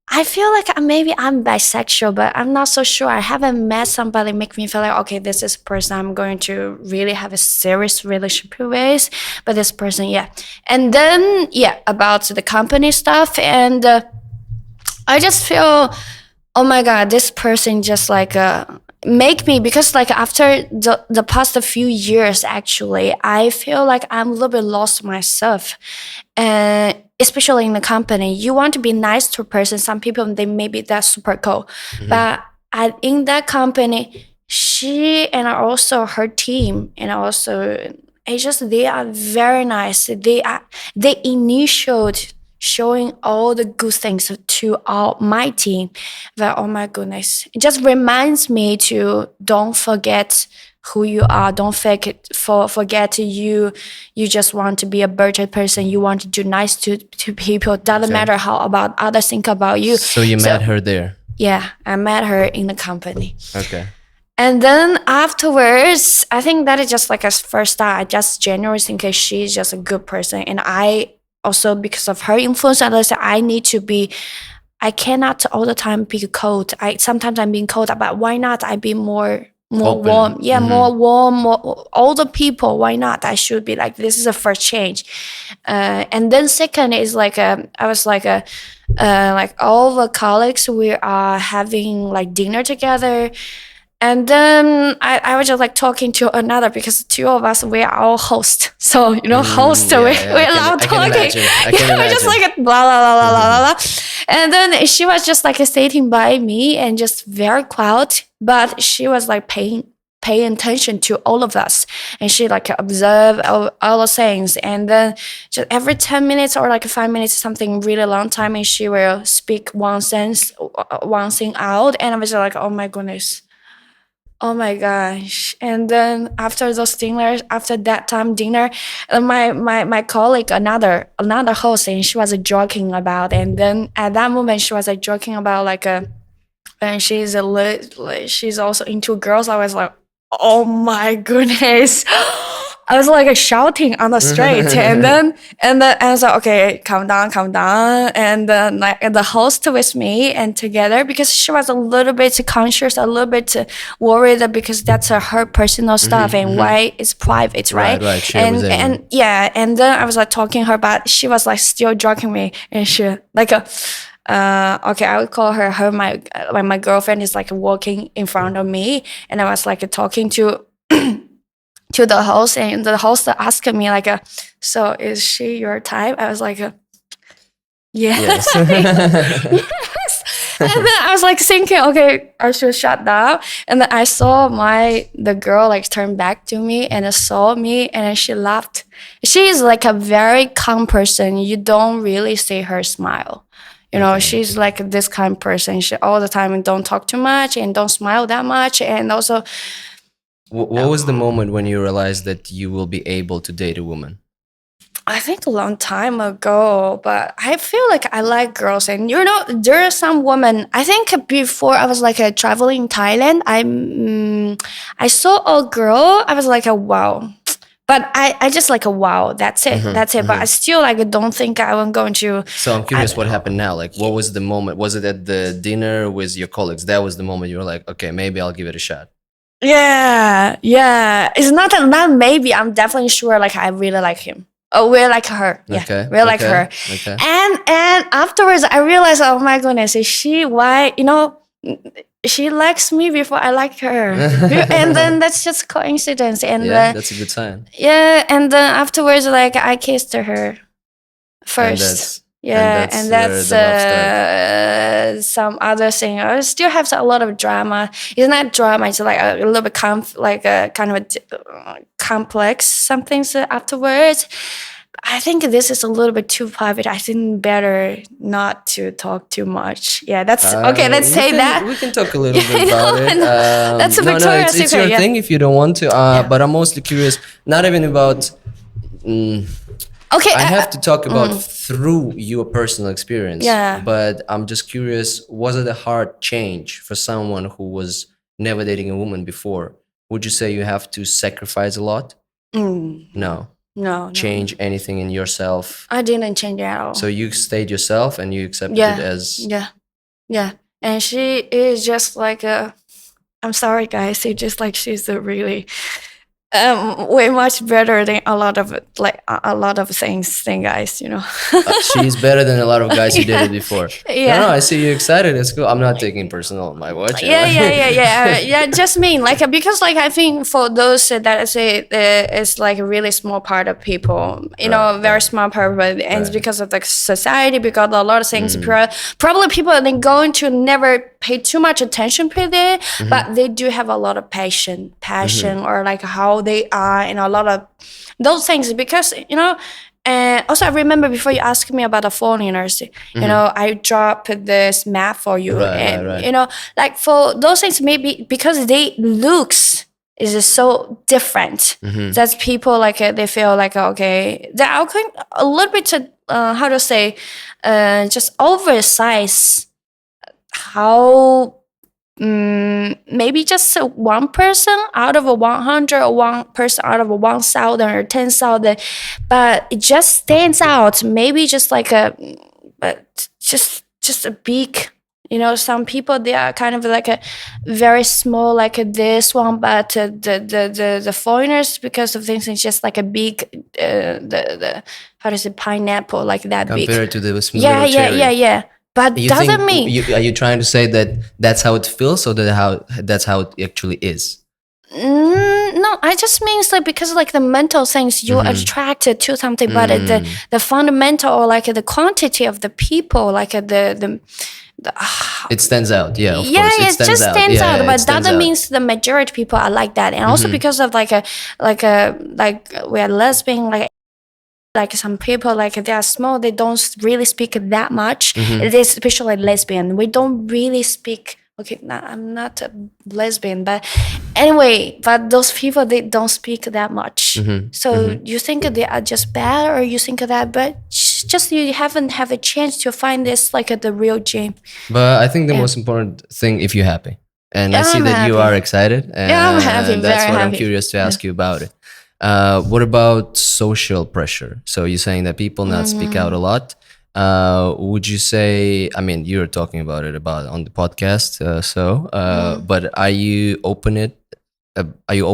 I feel like maybe I'm bisexual, but I'm not so sure. I haven't met somebody make me feel like, okay, this is a person I'm going to really have a serious relationship with. But this person, yeah. And then about the company stuff, and I just feel, oh my god, this person just like make me, because like after the past few years, actually I feel like I'm a little bit lost myself, especially in the company. You want to be nice to a person, some people they maybe that's super cool, but in that company, she and also her team, and also they are very nice. They initiate showing all the good things to my team. That, oh my goodness, it just reminds me to don't forget who you are. Don't forget you just want to be a better person. You want to do nice to people. Doesn't matter how about others think about you. So you met her there? Yeah, I met her in the company. Okay. And then afterwards, I think that is just like a first start. I just genuinely think that she's just a good person, and I also, because of her influence, I cannot all the time be cold. Sometimes I'm being cold, but why not I be more Open. warm? Yeah, more warm, more all the people. Why not? I should be like, this is a first change. And then second is like I was like like all the colleagues, we are having like dinner together. And then I was just like talking to another, because two of us, we are all hosts. So, host, we love talking. I can We're just like blah, blah, blah, blah, blah, blah. And then she was just like sitting by me and just very quiet, but she was like paying attention to all of us, and she like observed all the things. And then just every 10 minutes or like 5 minutes, something really long time, and she will speak one thing out, and I was like, oh my goodness. Oh my gosh. And then after those dinners, after that time dinner, my colleague, another host, and she was joking about, and then at that moment she was joking about like a, and she's also into girls. I was like, oh my goodness. I was like shouting on the street, and then I was like, okay, calm down, and then like the host with me and together, because she was a little bit conscious, a little bit worried because that's her personal stuff and why it's private, right? Right. Share with everyone. And yeah, and then I was like talking her, but she was like still joking me, and she like a. Okay, I would call her my when my girlfriend is like walking in front of me, and I was like talking to the host, and the host asked me like, "So is she your type?" I was like, "Yes." Yes. Yes. And then I was like thinking, okay, I should shut down. And then I saw the girl like turn back to me and saw me, and then she laughed. She is like a very calm person. You don't really see her smile. You know, she's like this kind of person. She all the time don't talk too much and don't smile that much. And also, What was the moment when you realized that you will be able to date a woman? I think a long time ago, but I feel like I like girls. And you know, there are some women. I think before I was like traveling in Thailand, I saw a girl. I was like a wow, but I just like a wow. That's it. That's it. But I still like don't think I'm going to. So I'm curious what happened now. Like, what was the moment? Was it at the dinner with your colleagues? That was the moment you were like, okay, maybe I'll give it a shot. Yeah, yeah. It's not maybe. I'm definitely sure. Like I really like him. Oh, we like her. Yeah, Okay. we like her. Okay. And afterwards, I realized, oh my goodness, is she why she likes me before I like her, and then that's just coincidence. And Yeah, that's a good sign. yeah, and then afterwards, like I kissed her first. Yeah, that's and where that's the love started. some other thing. I still have a lot of drama. It's not drama. It's like a little bit like a kind of complex some things afterwards. I think this is a little bit too private. I think better not to talk too much. Yeah, that's okay. Let's say that We can talk a little Yeah, bit about it. that's a No, Victoria's it's Secret. your Yeah. thing if you don't want to. But I'm mostly curious, not even about. Okay, I have to talk about through your personal experience. Yeah. But I'm just curious, was it a hard change for someone who was never dating a woman before? Would you say you have to sacrifice a lot? No. no. Change anything in yourself? I didn't change at all. So you stayed yourself and you accepted Yeah. it as. Yeah. And she is just like I'm sorry guys, it's just like she's a really way much better than a lot of things than guys, you know. She's better than a lot of guys who did it before. Yeah. No, I see you excited. It's cool. I'm not taking personal on my watch. Yeah. Just mean like because like I think for those that I say it's like a really small part of people, you know, very small part, but and it's because of the society, because a lot of things. Probably people are going to never pay too much attention to it, but they do have a lot of passion, or like how they are, and a lot of those things because you know. And also, I remember before you asked me about the foreigners, you know, I dropped this map for you, Right. you know, like for those things, maybe because they looks is just so different. That's people like they feel like okay, they're a little bit how to say, just oversized. How maybe just one person out of a 100 or one person out of a 1,000 or 10,000, but it just stands out. Maybe just like but just a big, you know, some people they are kind of like a very small like this one, but the foreigners because of things it's just like a big the how to say pineapple like that big compared to the little cherry. Yeah. But You doesn't mean are you trying to say that that's how it feels, or that's how it actually is? No, I just means like because like the mental things you attracted to something, but the fundamental or like the quantity of the people, like the It stands out, yeah. Of yeah, course, it just stands out, but stands doesn't out. means the majority people are like that, and also because of like we are lesbian, like some people like they are small, they don't really speak that much. It is especially lesbian. We don't really speak okay, I'm not a lesbian, but anyway, but those people, they don't speak that much. So you think they are just bad, or you think that, but just you haven't have a chance to find this like the real gem. But I think the Yeah. most important thing, if you're happy, and I Yeah, see I'm that you happy. are excited, Yeah, I'm happy, and that's very what I'm happy. curious to ask you about it. What about social pressure? So you're saying that people not speak out a lot. Would you say? I mean, you're talking about it about on the podcast. But are you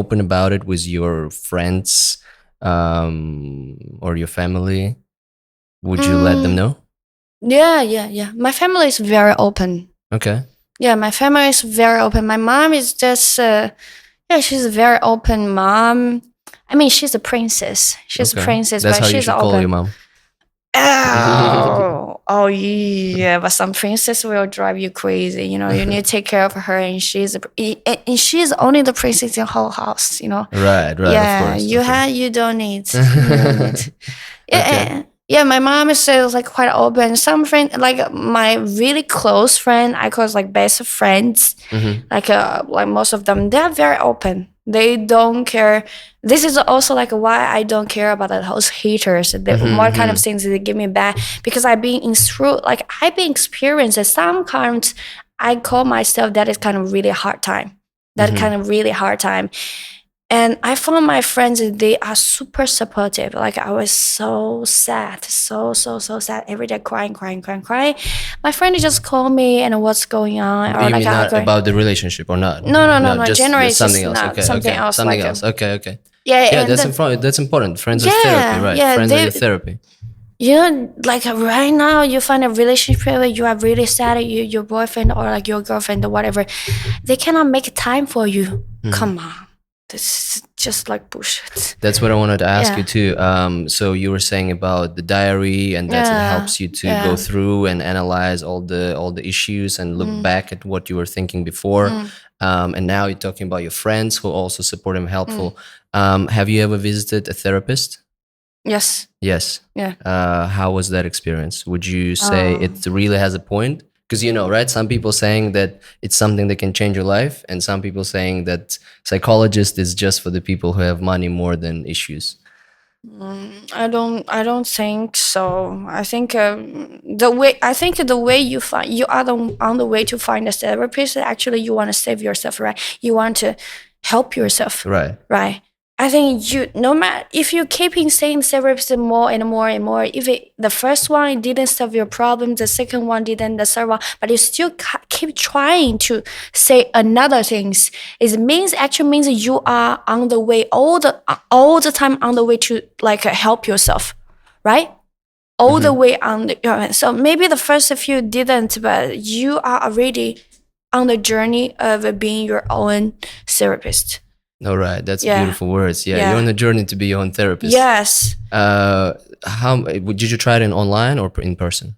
open about it with your friends, or your family? Would you let them Mm, know? yeah. My family is very open. Okay. Yeah, my family is very open. My mom is just, yeah, she's a very open mom. I mean, she's a princess. She's a Okay. princess, That's but how you she's should call your open. mom. Oh yeah, but some princess will drive you crazy. You know, you need to take care of her, and and she's only the princess in the whole house. You know. Right, right, of Yeah, course. you Of course. you don't need. You don't need. Yeah, Okay. yeah. My mom is like quite open. Some friend, like my really close friend, I call it like best friends. Like most of them, they're very open. They don't care. This is also like why I don't care about those haters. What kind of things they give me back, because I've been in through, like I've been experiencing sometimes. I call myself that is kind of really hard time. That kind of really hard time. And I found my friends, they are super supportive. Like I was so sad, so sad. Every day crying. My friend just called me and what's going on, or You like mean I not go, about the relationship or not? no. Just Generally, it's something just else. not Okay, something okay. else. Something Like else. Okay, okay. yeah, Yeah, and that's then, important. That's important. Friends are therapy, right? yeah, Friends are they, your therapy. you know, like right now you find a relationship where you are really sad, your boyfriend or like your girlfriend or whatever, they cannot make time for you. Come on, this is just like bullshit. That's what I wanted to ask Yeah. you too. So you were saying about the diary, and that it Yeah, helps you to go yeah. through and analyze all the issues and look back at what you were thinking before. And now you're talking about your friends who also support and helpful. Have you ever visited a therapist? Yes. Yes. Yeah. How was that experience? Would you say it really has a point? Because you know, right? Some people saying that it's something that can change your life, and some people saying that psychologist is just for the people who have money more than issues. I don't think so. I think the way you find, you are on the way to find a therapist. Actually, you want to save yourself, right? You want to help yourself, Right. right? I think you, no matter if you keeping saying therapist more and more and more, if the first one didn't solve your problem, the second one didn't, the third one, but you still keep trying to say another things, it means actually means you are on the way all the time on the way to like help yourself, right? All the way on the, so maybe the first few didn't, but you are already on the journey of being your own therapist. All right. That's Yeah. beautiful words. Yeah, Yeah. you're on a journey to be your own therapist. Yes. How did you try it in online or in person?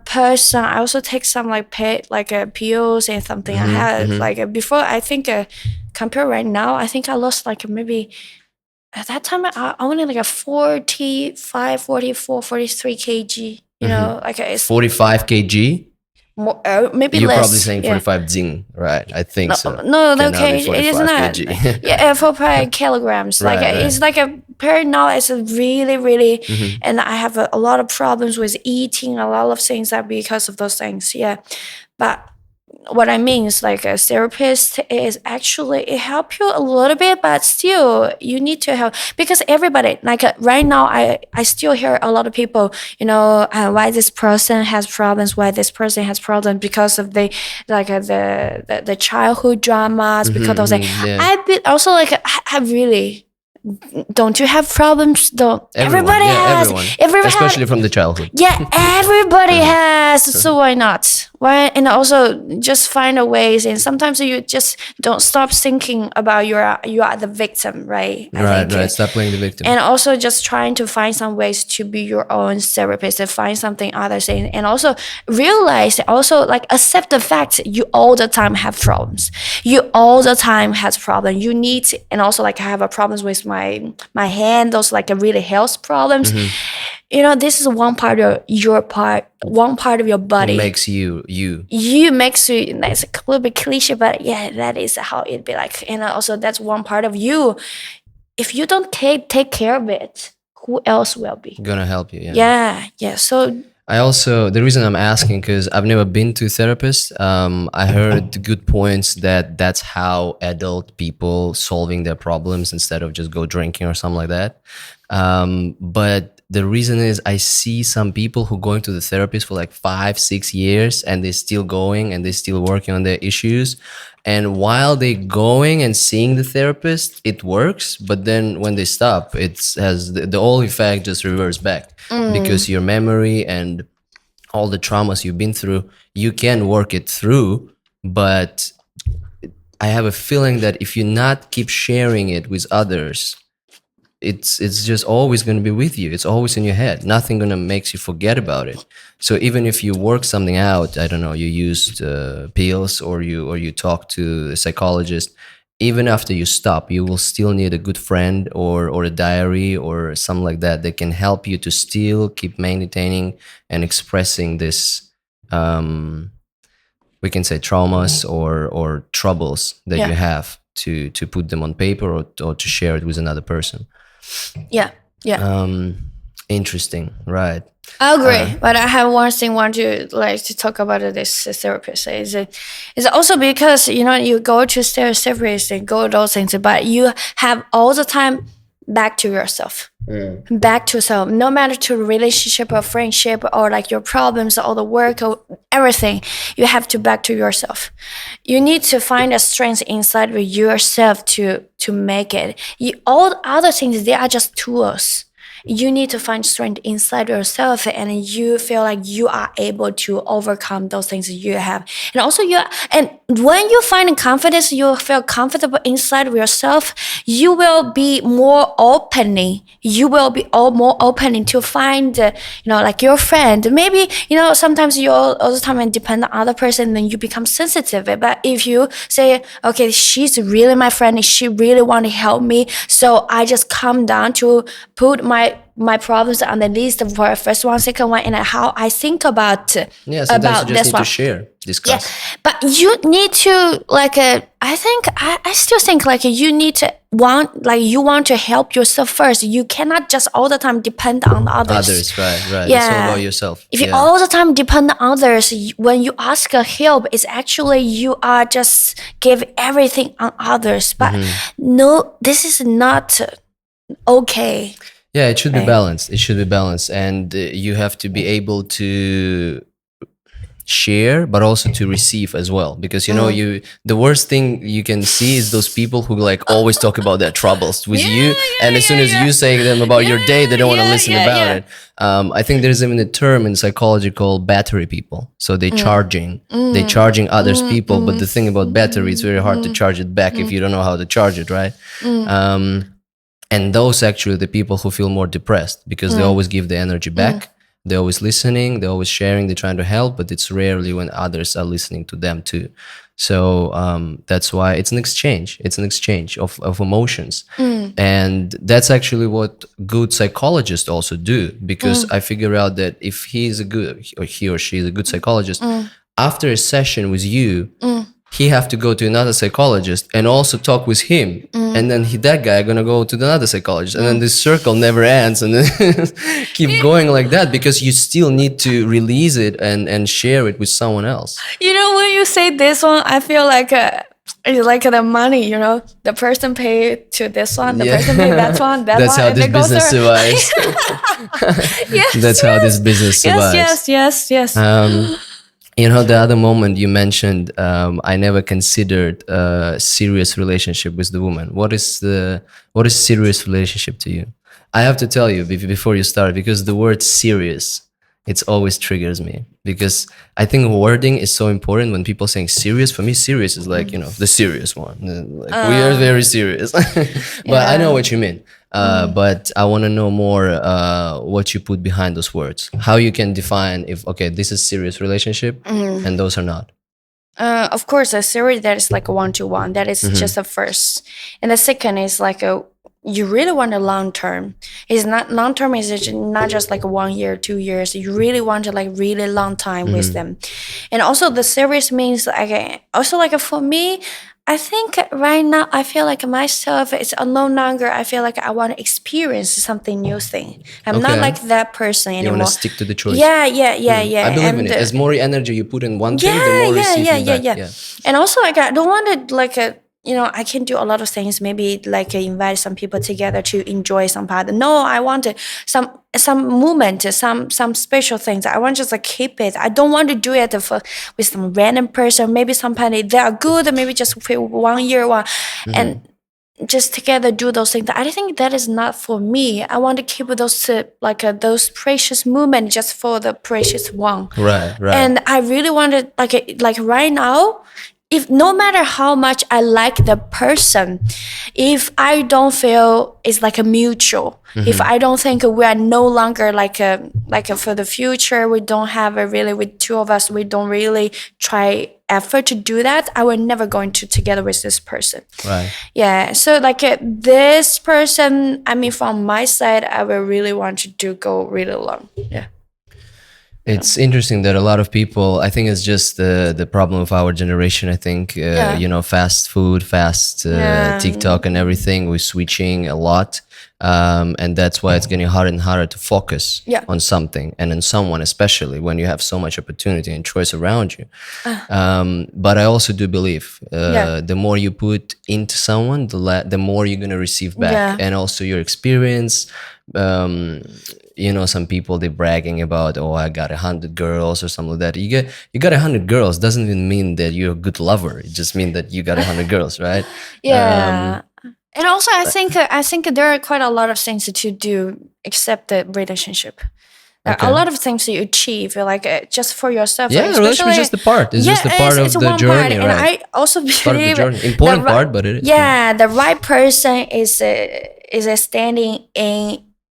Person. I also take some like pills and something. I had like before. I think compared right now, I think I lost like maybe at that time I only like a 45, 44, 43 kg. You know, like it's 45 kg. more, maybe You're less. probably saying Yeah. 45 zing, right? I think so. No, Cannot okay, be it is 45 not. kg. Yeah, for per kilograms. Like Right, right. it's like a per now. It's a really, and I have a lot of problems with eating. A lot of things that because of those things. Yeah, but what I mean is like a therapist is actually it help you a little bit, but still you need to help because everybody like right now I still hear a lot of people, you know, why this person has problems, why this person has problems because of the like the childhood dramas, because of those things. Yeah. I've been also like I really. Don't you have problems? Don't Everyone, everybody yeah, has? everyone. Everybody Especially from the childhood. yeah, everybody has. So why not? Why? And also just find a ways. And sometimes you just don't stop thinking about you are the victim, right? Right. Stop playing the victim. And also just trying to find some ways to be your own therapist and find something other thing. And also realize, also like accept the fact you all the time have problems. You all the time has problems. You need to, and also like I have a problems with my hand, those like a really health problems. this is one part of your one part of your What body. makes you? You makes you, that's a little bit cliche, but yeah, that is how it be like. And also that's one part of you. If you don't take care of it, who else will be? Gonna help you. Yeah. So I also, the reason I'm asking, because I've never been to a therapist. I heard the good points that that's how adult people solving their problems instead of just go drinking or something like that. But the reason is I see some people who going to the therapist for like 5-6 years and they're still going and they're still working on their issues. And while they going and seeing the therapist, it works. But then when they stop, it's has the whole effect just reverse back because your memory and all the traumas you've been through, you can work it through. But I have a feeling that if you not keep sharing it with others, it's just always going to be with you. It's always in your head. Nothing going to makes you forget about it. So even if you work something out, I don't know, you used pills or you talk to a psychologist, even after you stop, you will still need a good friend or a diary or something like that that can help you to still keep maintaining and expressing this, we can say traumas or troubles that Yeah. you have to put them on paper or to share it with another person. yeah. Interesting, right? I agree, but I have one thing want to like to talk about this therapist is also because you go to therapist and go those things, but you have all the time back to yourself, back to self. No matter to relationship or friendship or like your problems or the work or everything, you have to back to yourself. You need to find a strength inside of yourself to make it. All the other things, they are just tools. You need to find strength inside yourself and you feel like you are able to overcome those things you have. And also and when you find confidence, you feel comfortable inside of yourself, you will be more opening. You will be more opening to find, like your friend. Maybe, sometimes you all the time and depend on other person, then you become sensitive. But if you say, okay, she's really my friend, she really want to help me, so I just come down to put my problems on the list for first one, second one, and how I think about Yeah, sometimes about you just this need one. to share, discuss. But you need to I still think like you need to you want to help yourself first. You cannot just all the time depend on others. Right. Yeah. It's all about yourself. If you all the time depend on others, when you ask a help, it's actually you are just give everything on others. But no, this is not okay. Yeah, it should be Right. balanced. It should be balanced, and you have to be able to share, but also to receive as well. Because the worst thing you can see is those people who like always talk about their troubles with you, and as soon as you say to them about your day, they don't want to listen about it. I think there's even a term in psychology called battery people. So they charging others people, but the thing about battery, it's very hard to charge it back if you don't know how to charge it, right? And those actually the people who feel more depressed because they always give the energy back. They're always listening, they're always sharing, they're trying to help, but it's rarely when others are listening to them too. So that's why it's an exchange. It's an exchange of emotions. And that's actually what good psychologists also do, because I figure out that if he or she is a good psychologist, after a session with you, he have to go to another psychologist and also talk with him, and then that guy gonna go to another psychologist, and then this circle never ends, and then keep going like that, because you still need to release it and share it with someone else. When you say this one, I feel like it's like the money. The person pay to this one, the person pay that one, That's one, how and this they go business through. survives. That's how this business survives. Yes. The other moment you mentioned, I never considered a serious relationship with the woman. What is serious relationship to you? I have to tell you before you start, because the word serious, it always triggers me, because I think wording is so important. When people saying serious, for me, serious is like, the serious one. Like, we are very serious. But I know what you mean. But I want to know more what you put behind those words. How you can define if, okay, this is serious relationship and those are not. Of course, a series that is like a 1-to-1. That is just the first, and the second is like you really want a long term. It's not long term. Is not just like 1 year, 2 years. You really want to like really long time with them, and also the serious means like also like for me. I think right now I feel like myself. It's no longer. I feel like I want to experience something new thing. I'm not Okay. like that person You want anymore. to stick to the choice. Yeah, yeah, yeah, yeah. I believe in And it. As more energy you put in one thing, the yeah, more yeah, receive yeah, you yeah, back. yeah. And also, like, I don't want to like I can do a lot of things. Maybe like invite some people together to enjoy some part. No, I want some moment, some special things. I want to just like keep it. I don't want to do it with some random person. Maybe somebody they are good. Maybe just for 1 year, and just together do those things. I think that is not for me. I want to keep those those precious moments just for the precious one. Right, right. And I really wanted like right now, if no matter how much I like the person, if I don't feel it's like a mutual, if I don't think we are no longer for the future, we don't have a really with two of us, we don't really try effort to do that, I will never going to together with this person. Right. Yeah. So like this person, I mean, from my side, I will really want to go really long. Yeah. It's interesting that a lot of people, I think it's just the problem of our generation. I think, fast food, fast TikTok and everything, we're switching a lot. And that's why it's getting harder and harder to focus on something and on someone, especially when you have so much opportunity and choice around you. But I also do believe the more you put into someone, the more you're going to receive back. And also your experience. Some people, they're bragging about, oh, I got 100 girls or something like that. You got 100 girls doesn't even mean that you're a good lover. It just means that you got 100 girls, right? Yeah. And also, I think there are quite a lot of things to do except the relationship. There are a lot of things that you achieve, like just for yourself. Yeah, relationship is just the part. It's just a part of the journey, part. right? And I also believe part of the journey. Important part, but it is. Yeah, the right person is standing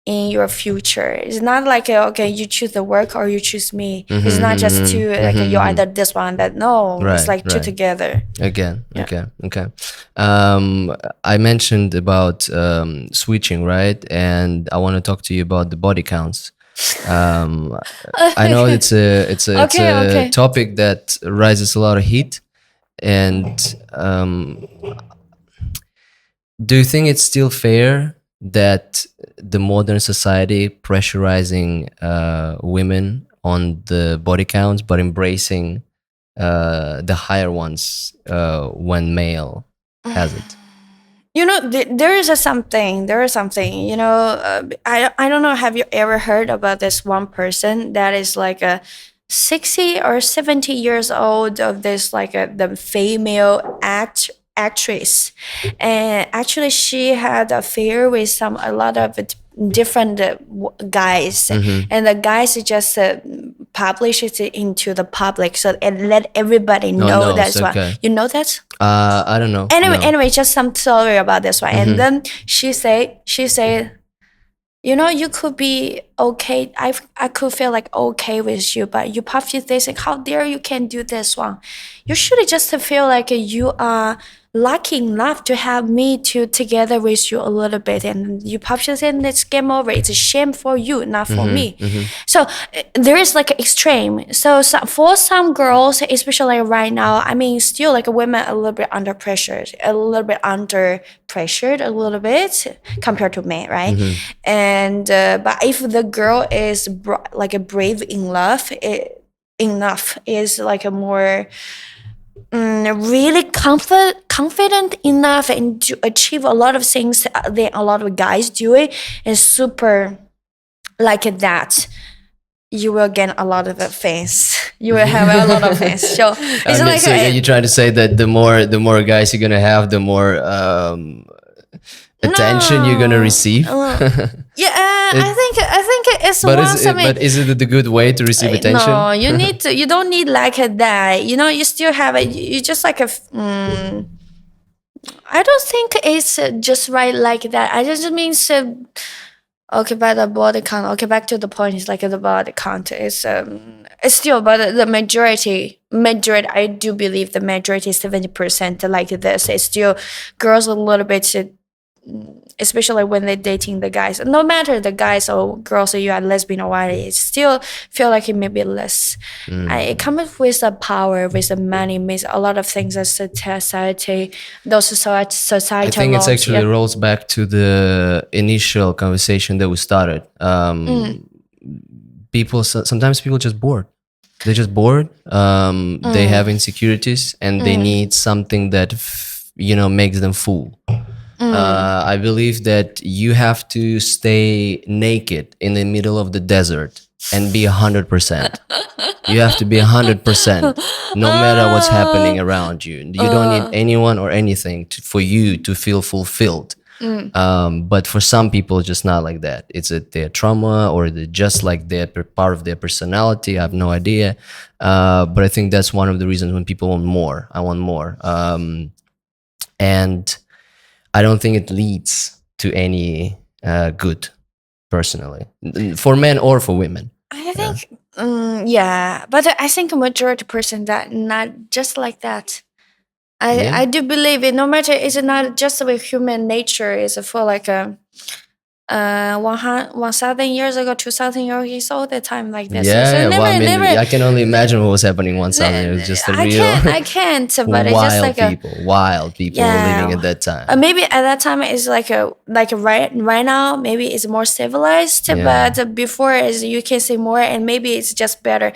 in your future. It's not like okay, you choose the work or you choose me. It's not just two like you're either this one that. No, it's like two together. Okay. I mentioned about switching, right? And I want to talk to you about the body counts. I know it's a topic that raises a lot of heat. And do you think it's still fair that the modern society pressurizing women on the body counts, but embracing the higher ones when male has it? There is something. I don't know. Have you ever heard about this one person that is like a 60 or 70 years old of this like the female actress, and actually she had an affair with a lot of different guys, and the guys just publish it into the public so and let everybody know that's why. You know that? I don't know. Anyway, just some story about this one. And then she said, you could be okay. I could feel like okay with you, but you publish this, like, how dare you can do this one? You should just feel like you are lucky enough to have me together with you a little bit, and you publish it and it's game over. It's a shame for you, not for me. So there is like extreme. So for some girls, especially right now, I mean, still like women a little bit under pressure, a little bit compared to men, right? And but if the girl is like a brave in love, enough is like a more really confident enough and to achieve a lot of things that a lot of guys do it is super like that. You will get a lot of fans. You will have a lot of fans. So it's so you're trying to say that the more guys you're gonna have, the more attention you're gonna receive. I think it's but is it the good way to receive attention? No, you don't need like that. You still have it. You just like I don't think it's just right like that. I just means okay, by the body count. Okay, back to the point. It's like the body count is it's still, but the majority. I do believe the majority 70% like this. It's still girls a little bit especially when they're dating the guys. No matter the guys or girls, or you are lesbian or what, it still feel like it may be less. It comes with the power, with the money, with a lot of things that society, those societal I think it's norms. actually rolls back to the initial conversation that we started. Sometimes people just bored. They're just bored. They have insecurities and they need something that makes them full. I believe that you have to stay naked in the middle of the desert and be 100%. You have to be 100%, no matter what's happening around you. You don't need anyone or anything for you to feel fulfilled. But for some people, it's just not like that. It's their trauma, or just like their part of their personality. I have no idea. But I think that's one of the reasons when people want more. I want more. And I don't think it leads to any good, personally, for men or for women. I think, but I think a majority person that not just like that. I do believe it. No matter, it's not just with human nature. It's for like a 1,000 years ago, 2,000 years all the time like this. Yeah, so I can only imagine what was happening 1,000 years. It's just a real. I can't. But it's just like wild people were living at that time. Maybe at that time it's like right now maybe it's more civilized. But before is you can say more, and maybe it's just better.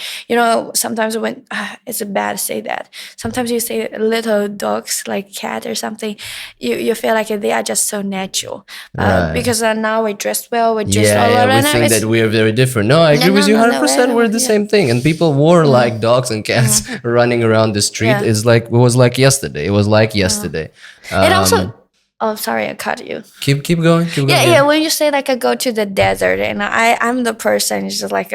Sometimes when it's bad to say that. Sometimes you say little dogs like cat or something, you feel like they are just so natural. Because now we dress well, we dress all we think that we are very different. No, I agree with you 100%. We're the same thing. And people wore like dogs and cats running around the street. It was like yesterday. It was like yesterday. And also, sorry, I cut you. Keep going. Yeah. When you say like I go to the desert, and I'm the person, it's just like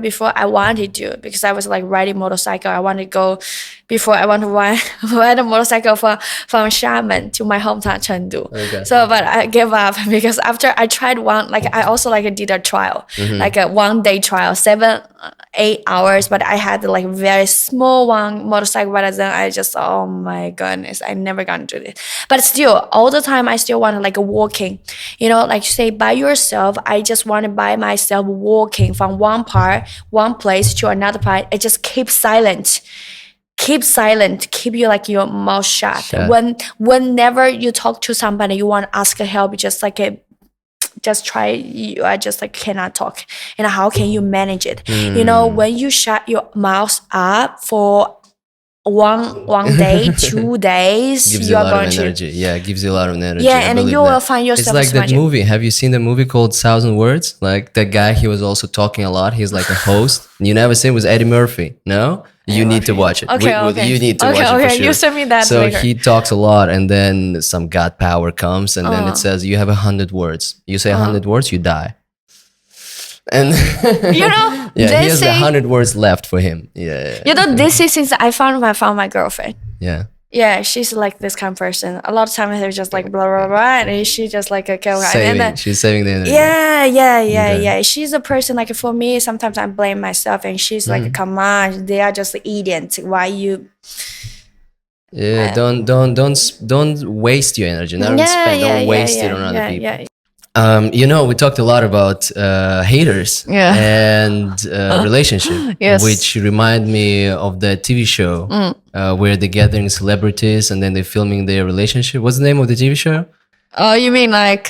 before I wanted to, because I was like riding motorcycle. I wanted to go before I want to ride a motorcycle from Xiamen to my hometown Chengdu. Okay. So, but I gave up because after I tried one, like I also like did a trial, like a 1-day trial, 7-8 hours. But I had like very small one motorcycle, but then I just, oh my goodness, I never gonna do this. But still, all the time I still want to like walking, like say by yourself. I just want to by myself walking from one place to another part. I just keep silent, keep you like your mouth shut. Whenever you talk to somebody, you want to ask help, just like just try. I just like cannot talk. And how can you manage it? When you shut your mouth up for one day, 2 days, gives you a lot of energy. Yeah, it gives you a lot of energy. Yeah, and you will find yourself. It's like that movie. Have you seen the movie called 1,000 Words? Like that guy, he was also talking a lot. He's like a host. You never seen it? It was Eddie Murphy. No? You need to watch it. Okay. You need to watch it for sure. You send me that So later. he talks a lot, and then some God power comes, and then it says you have 100 words. You say 100 words, you die. And yeah, he has 100 words left for him. Yeah. This is since I found my girlfriend. Yeah. Yeah, she's like this kind of person. A lot of times they're just like blah blah blah, and she just like a she's saving the energy. Yeah. She's a person like for me. Sometimes I blame myself, and she's like, "Come on, they are just idiots. Why you?" Yeah, don't waste your energy. Don't waste it on other people. Yeah. We talked a lot about haters and relationship, which remind me of the TV show where they're gathering celebrities and then they're filming their relationship. What's the name of the TV show? Oh, you mean like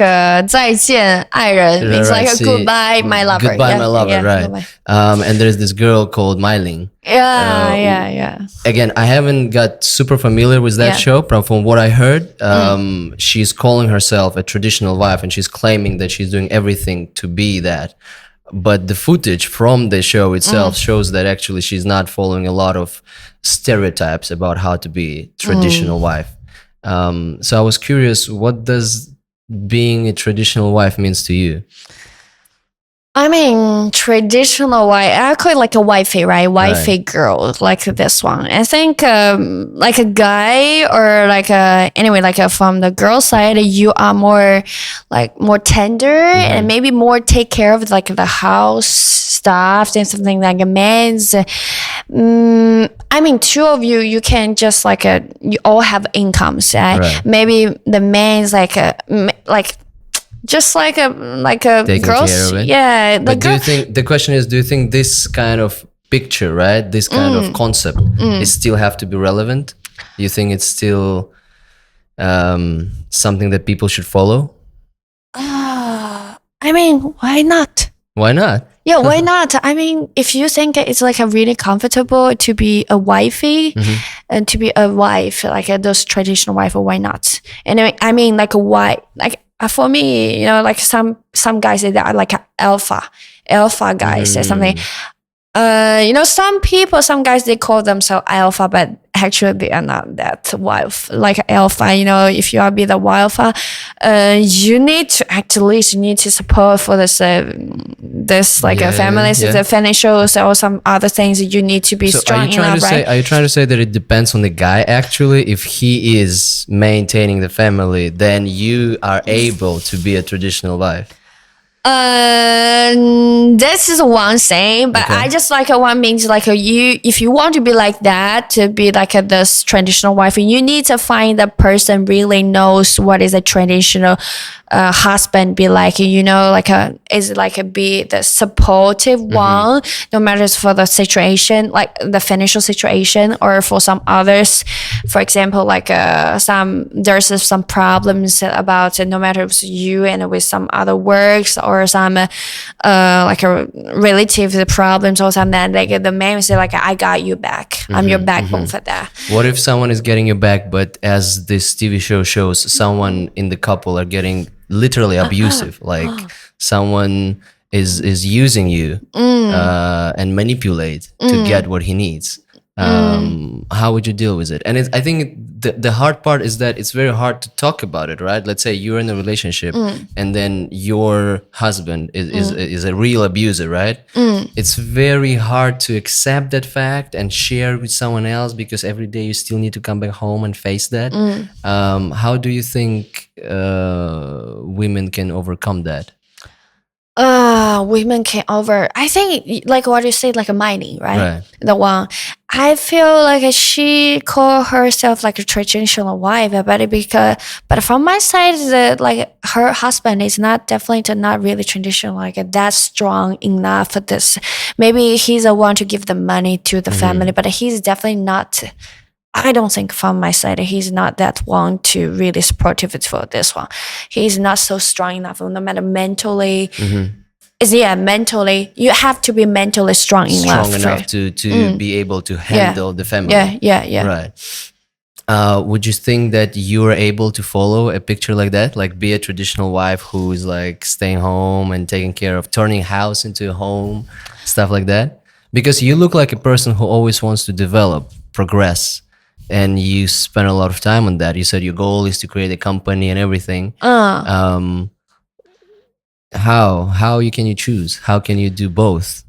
再见爱人 means like a goodbye, my lover. Goodbye, my lover, right. And there's this girl called Mylene. Yeah. Again, I haven't got super familiar with that show, but from what I heard, she's calling herself a traditional wife and she's claiming that she's doing everything to be that. But the footage from the show itself shows that actually she's not following a lot of stereotypes about how to be traditional wife. So I was curious, what does being a traditional wife means to you? I mean, traditional wife, I call it like a wifey, right? Wifey girl, like this one. I think like a guy or like from the girl side, you are more tender and maybe more take care of like the house stuff and something like a man's. I mean, two of you can just you all have incomes. Right? Maybe the man's like just like a Taking girls. care of it. Yeah, the But do girl. you think, the question is, do you think this kind of picture, right, this kind of concept is still have to be relevant? You think it's still something that people should follow? I mean, why not? Why not? Yeah, why not? I mean, if you think it's like a really comfortable to be a wifey and to be a wife, like those traditional wife, why not? And I mean, like why? Like for me, you know, like some guys that are like alpha guys or something. You know, some people, some guys, they call themselves alpha, but actually they are not that wife like alpha. You know, if you are be the alpha, you need to at least you need to support for this like a family, the financials or some other things. You need to be So strong enough, right? Are you trying to say that it depends on the guy actually? If he is maintaining the family, then you are able to be a traditional wife. This is one thing, but I just like one means like you, if you want to be like that, to be like this traditional wife, you need to find the person really knows what is a traditional husband be like, you know, like is like be the supportive one, no matter for the situation, like the financial situation, or for some others, for example, like there's some problems about no matter if it's you and with some other works or some like a relative problems or something, like the man will say like, I got you back, I'm your backbone for that. What if someone is getting you back, but as this TV show shows, someone in the couple are getting literally abusive, like someone is using you and manipulate to get what he needs? How would you deal with it? And I think the hard part is that it's very hard to talk about it, right? Let's say you're in a relationship and then your husband is a real abuser, right? It's very hard to accept that fact and share with someone else, because every day you still need to come back home and face that. How do you think women can overcome that? Women can over. I think like what you said, like a money, right? Right. The one. I feel like she call herself like a traditional wife, but from my side, like her husband is definitely not really traditional, like that strong enough for this. Maybe he's the one to give the money to the family, but he's definitely not. I don't think from my side he's not that one to really supportive for this one. He's not so strong enough, no matter mentally. Mentally, you have to be mentally strong enough to be able to handle the family. Right. Would you think that you are able to follow a picture like that, like be a traditional wife who is like staying home and taking care of turning house into a home, stuff like that? Because you look like a person who always wants to develop, progress, and you spend a lot of time on that. You said your goal is to create a company and everything. How can you choose? How can you do both?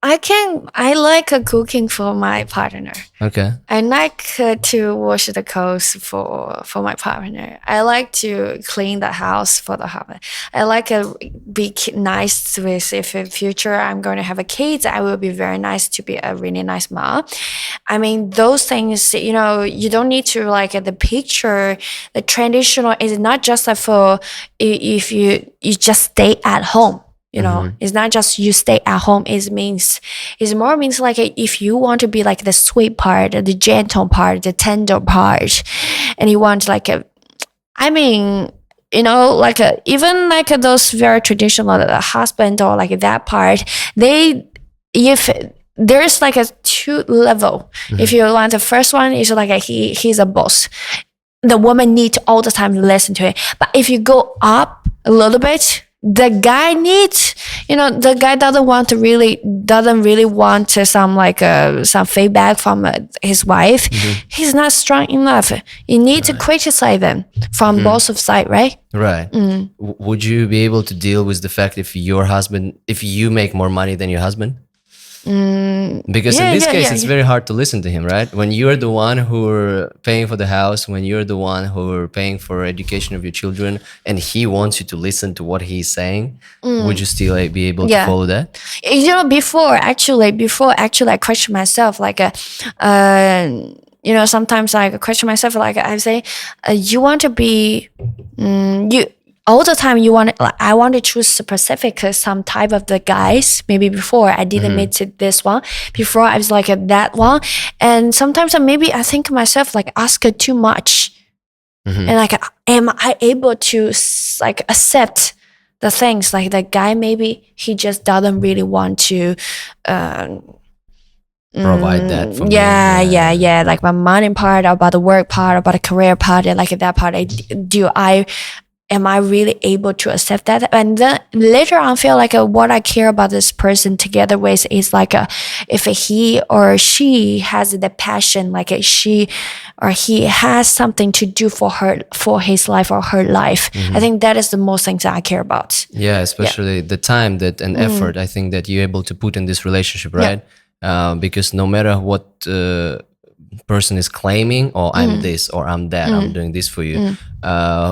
I like cooking for my partner. Okay. I like to wash the clothes for my partner. I like to clean the house for the husband. I like to be nice with, if in future I'm going to have a kid, I will be very nice to be a really nice mom. I mean, those things, you know, you don't need to like the picture. The traditional is not just like for if you just stay at home. You know, it's not just you stay at home. It's more means like if you want to be like the sweet part, the gentle part, the tender part, and you want like I mean, you know, like even like those very traditional husband or like that part, if there's like a 2 level. If you want the first one is like he's a boss. The woman needs all the time to listen to it. But if you go up a little bit, the guy needs, you know, the guy doesn't really want some like some feedback from his wife. He's not strong enough. You need to criticize them from both of sides, right? Right. Would you be able to deal with the fact if you make more money than your husband? Because in this case, it's very hard to listen to him, right? When you're the one who are paying for the house, when you're the one who are paying for education of your children, and he wants you to listen to what he's saying, would you still be able to follow that? You know, before actually, I question myself, like, you know, sometimes I question myself, like I say, you want to be, all the time you want, like, I want to choose specific some type of the guys. Maybe before I didn't meet to this one. Before I was like that one, and sometimes maybe I think myself like ask it too much, and like, am I able to like accept the things like the guy? Maybe he just doesn't really want to. Provide that for me. Yeah. Like my money part, about the work part, about the career part, and like that part. Am I really able to accept that? And then later on, feel like what I care about this person together with is like if he or she has the passion, like she or he has something to do for his life or her life. I think that is the most things that I care about. Yeah, especially the time that and effort I think that you're able to put in this relationship, right? Because no matter what person is claiming, oh, I'm this or I'm that, I'm doing this for you,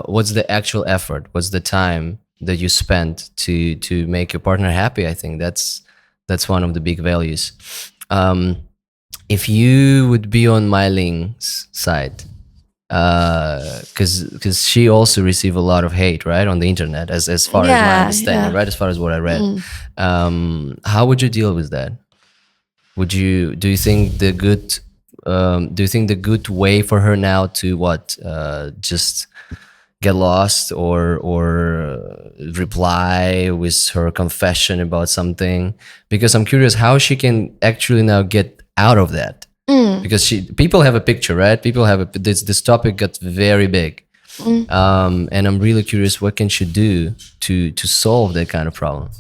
what's the actual effort? What's the time that you spent to make your partner happy? I think that's one of the big values. If you would be on Mai Ling's side, because she also received a lot of hate, right, on the internet, as far as my understanding, right, as far as what I read. How would you deal with that? Do you think the good way for her now to just get lost or reply with her confession about something? Because I'm curious how she can actually now get out of that. Because people have a picture, right? People have this topic got very big, and I'm really curious what can she do to solve that kind of problem.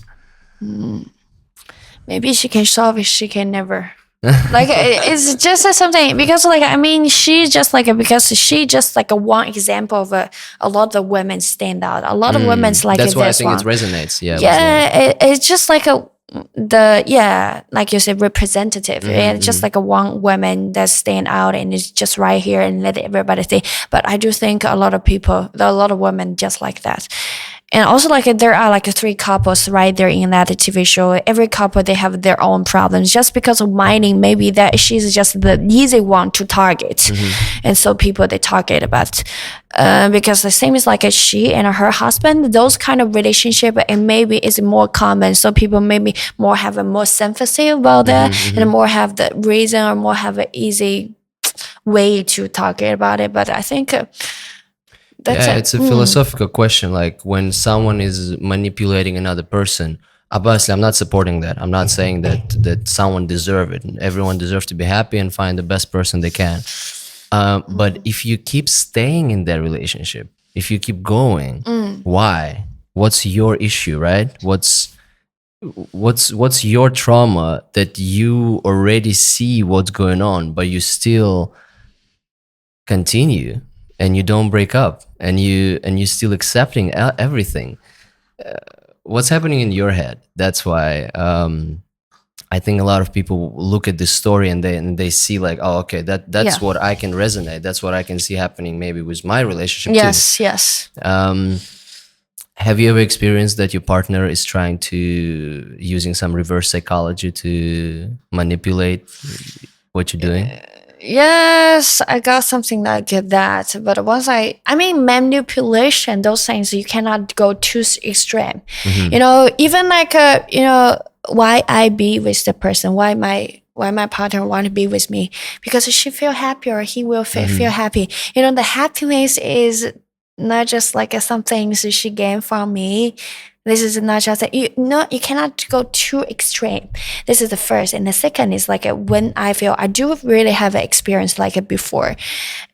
Maybe she can solve it. She can never. Like it's just something, because like I mean she's just like because she just like a one example of a lot of women stand out. A lot of women's like that's why I this think one. it resonates. It's just like like you said, representative. It's just like a one woman that stand out and it's just right here and let everybody see. But I do think a lot of women just like that. And also like there are like 3 couples right there in that TV show. Every couple, they have their own problems. Just because of mining, maybe that she's just the easy one to target. And so people, they target about because the same is like she and her husband, those kind of relationship, and maybe is more common. So people maybe more have a more sympathy about that, and more have the reason or more have an easy way to target about it. But I think it's a philosophical question. Like when someone is manipulating another person, obviously I'm not supporting that. I'm not saying that someone deserves it. Everyone deserves to be happy and find the best person they can. But if you keep staying in that relationship, if you keep going, why? What's your issue, right? What's your trauma that you already see what's going on, but you still continue? And you don't break up, and you still accepting everything. What's happening in your head? That's why I think a lot of people look at this story and they see like, oh, okay, that's what I can resonate. That's what I can see happening maybe with my relationship too. Yes. Have you ever experienced that your partner is trying to using some reverse psychology to manipulate what you're doing? Yes, I got something like that. But once I mean, manipulation, those things, you cannot go too extreme. You know, even like, why I be with the person, why my partner want to be with me, because she feel happy or he will feel happy. You know, the happiness is not just like some things she gained from me. This is not just you cannot go too extreme. This is the first, and the second is like when I feel I do really have an experience like it before.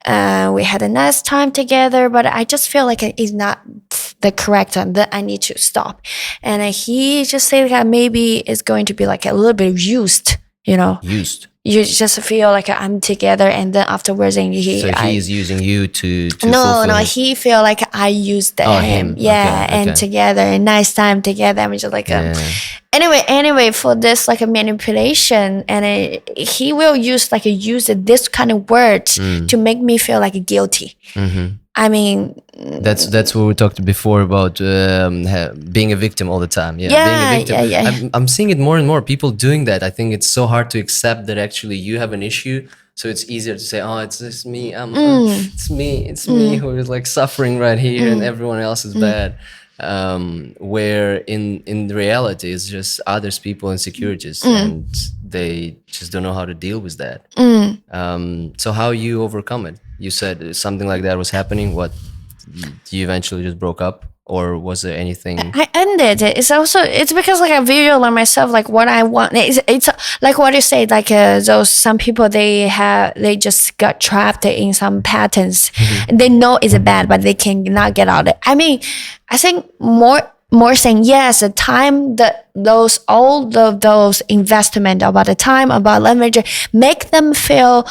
We had a nice time together, but I just feel like it's not the correct time that I need to stop. And he just said that maybe it's going to be like a little bit used. Used. You just feel like I'm together, and then afterwards, he is using you to no, he feel like I used him. Yeah, okay. And together, a nice time together. I'm just like anyway, for this like a manipulation, and he will use this kind of word to make me feel like guilty. I mean, that's what we talked before about being a victim all the time. Being a victim. Yeah. I'm seeing it more and more. People doing that. I think it's so hard to accept that actually you have an issue. So it's easier to say, oh, it's just me, it's me who is like suffering right here, and everyone else is bad. Where in reality it's just others people insecurities, and they just don't know how to deal with that. So how you overcome it? You said something like that was happening. What, you eventually just broke up, or was there anything? I ended it. It's because like I visualize myself like what I want. It's like what you say, like those some people they just got trapped in some patterns, and they know it's bad, but they cannot get out of it. I mean, I think more saying yes, the time that those all of those investment about the time about leverage make them feel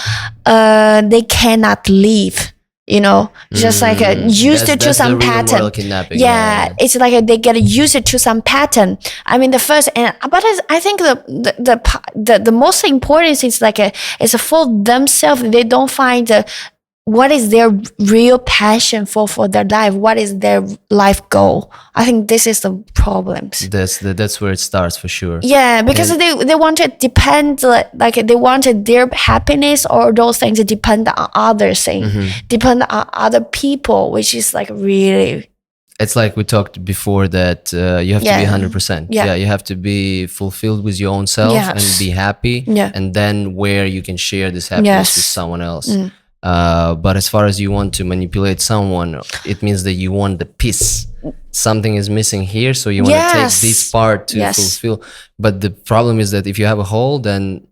they cannot leave. You know, just like used to That's some the real moral pattern. kidnapping. Yeah, it's like they get used to some pattern. I mean, the first and but I think the most important thing is like is for themselves. They don't find what is their real passion for their life. What is their life goal? I think this is the problems. That's where it starts for sure. Yeah, because they want to depend like they wanted their happiness or those things to depend on other things, depend on other people, which is like really. It's like we talked before that you have to be 100%. Yeah. You have to be fulfilled with your own self and be happy. Yeah. And then where you can share this happiness with someone else. But as far as you want to manipulate someone, it means that you want the piece. Something is missing here, so you want to take this part to fulfill. But the problem is that if you have a hole, then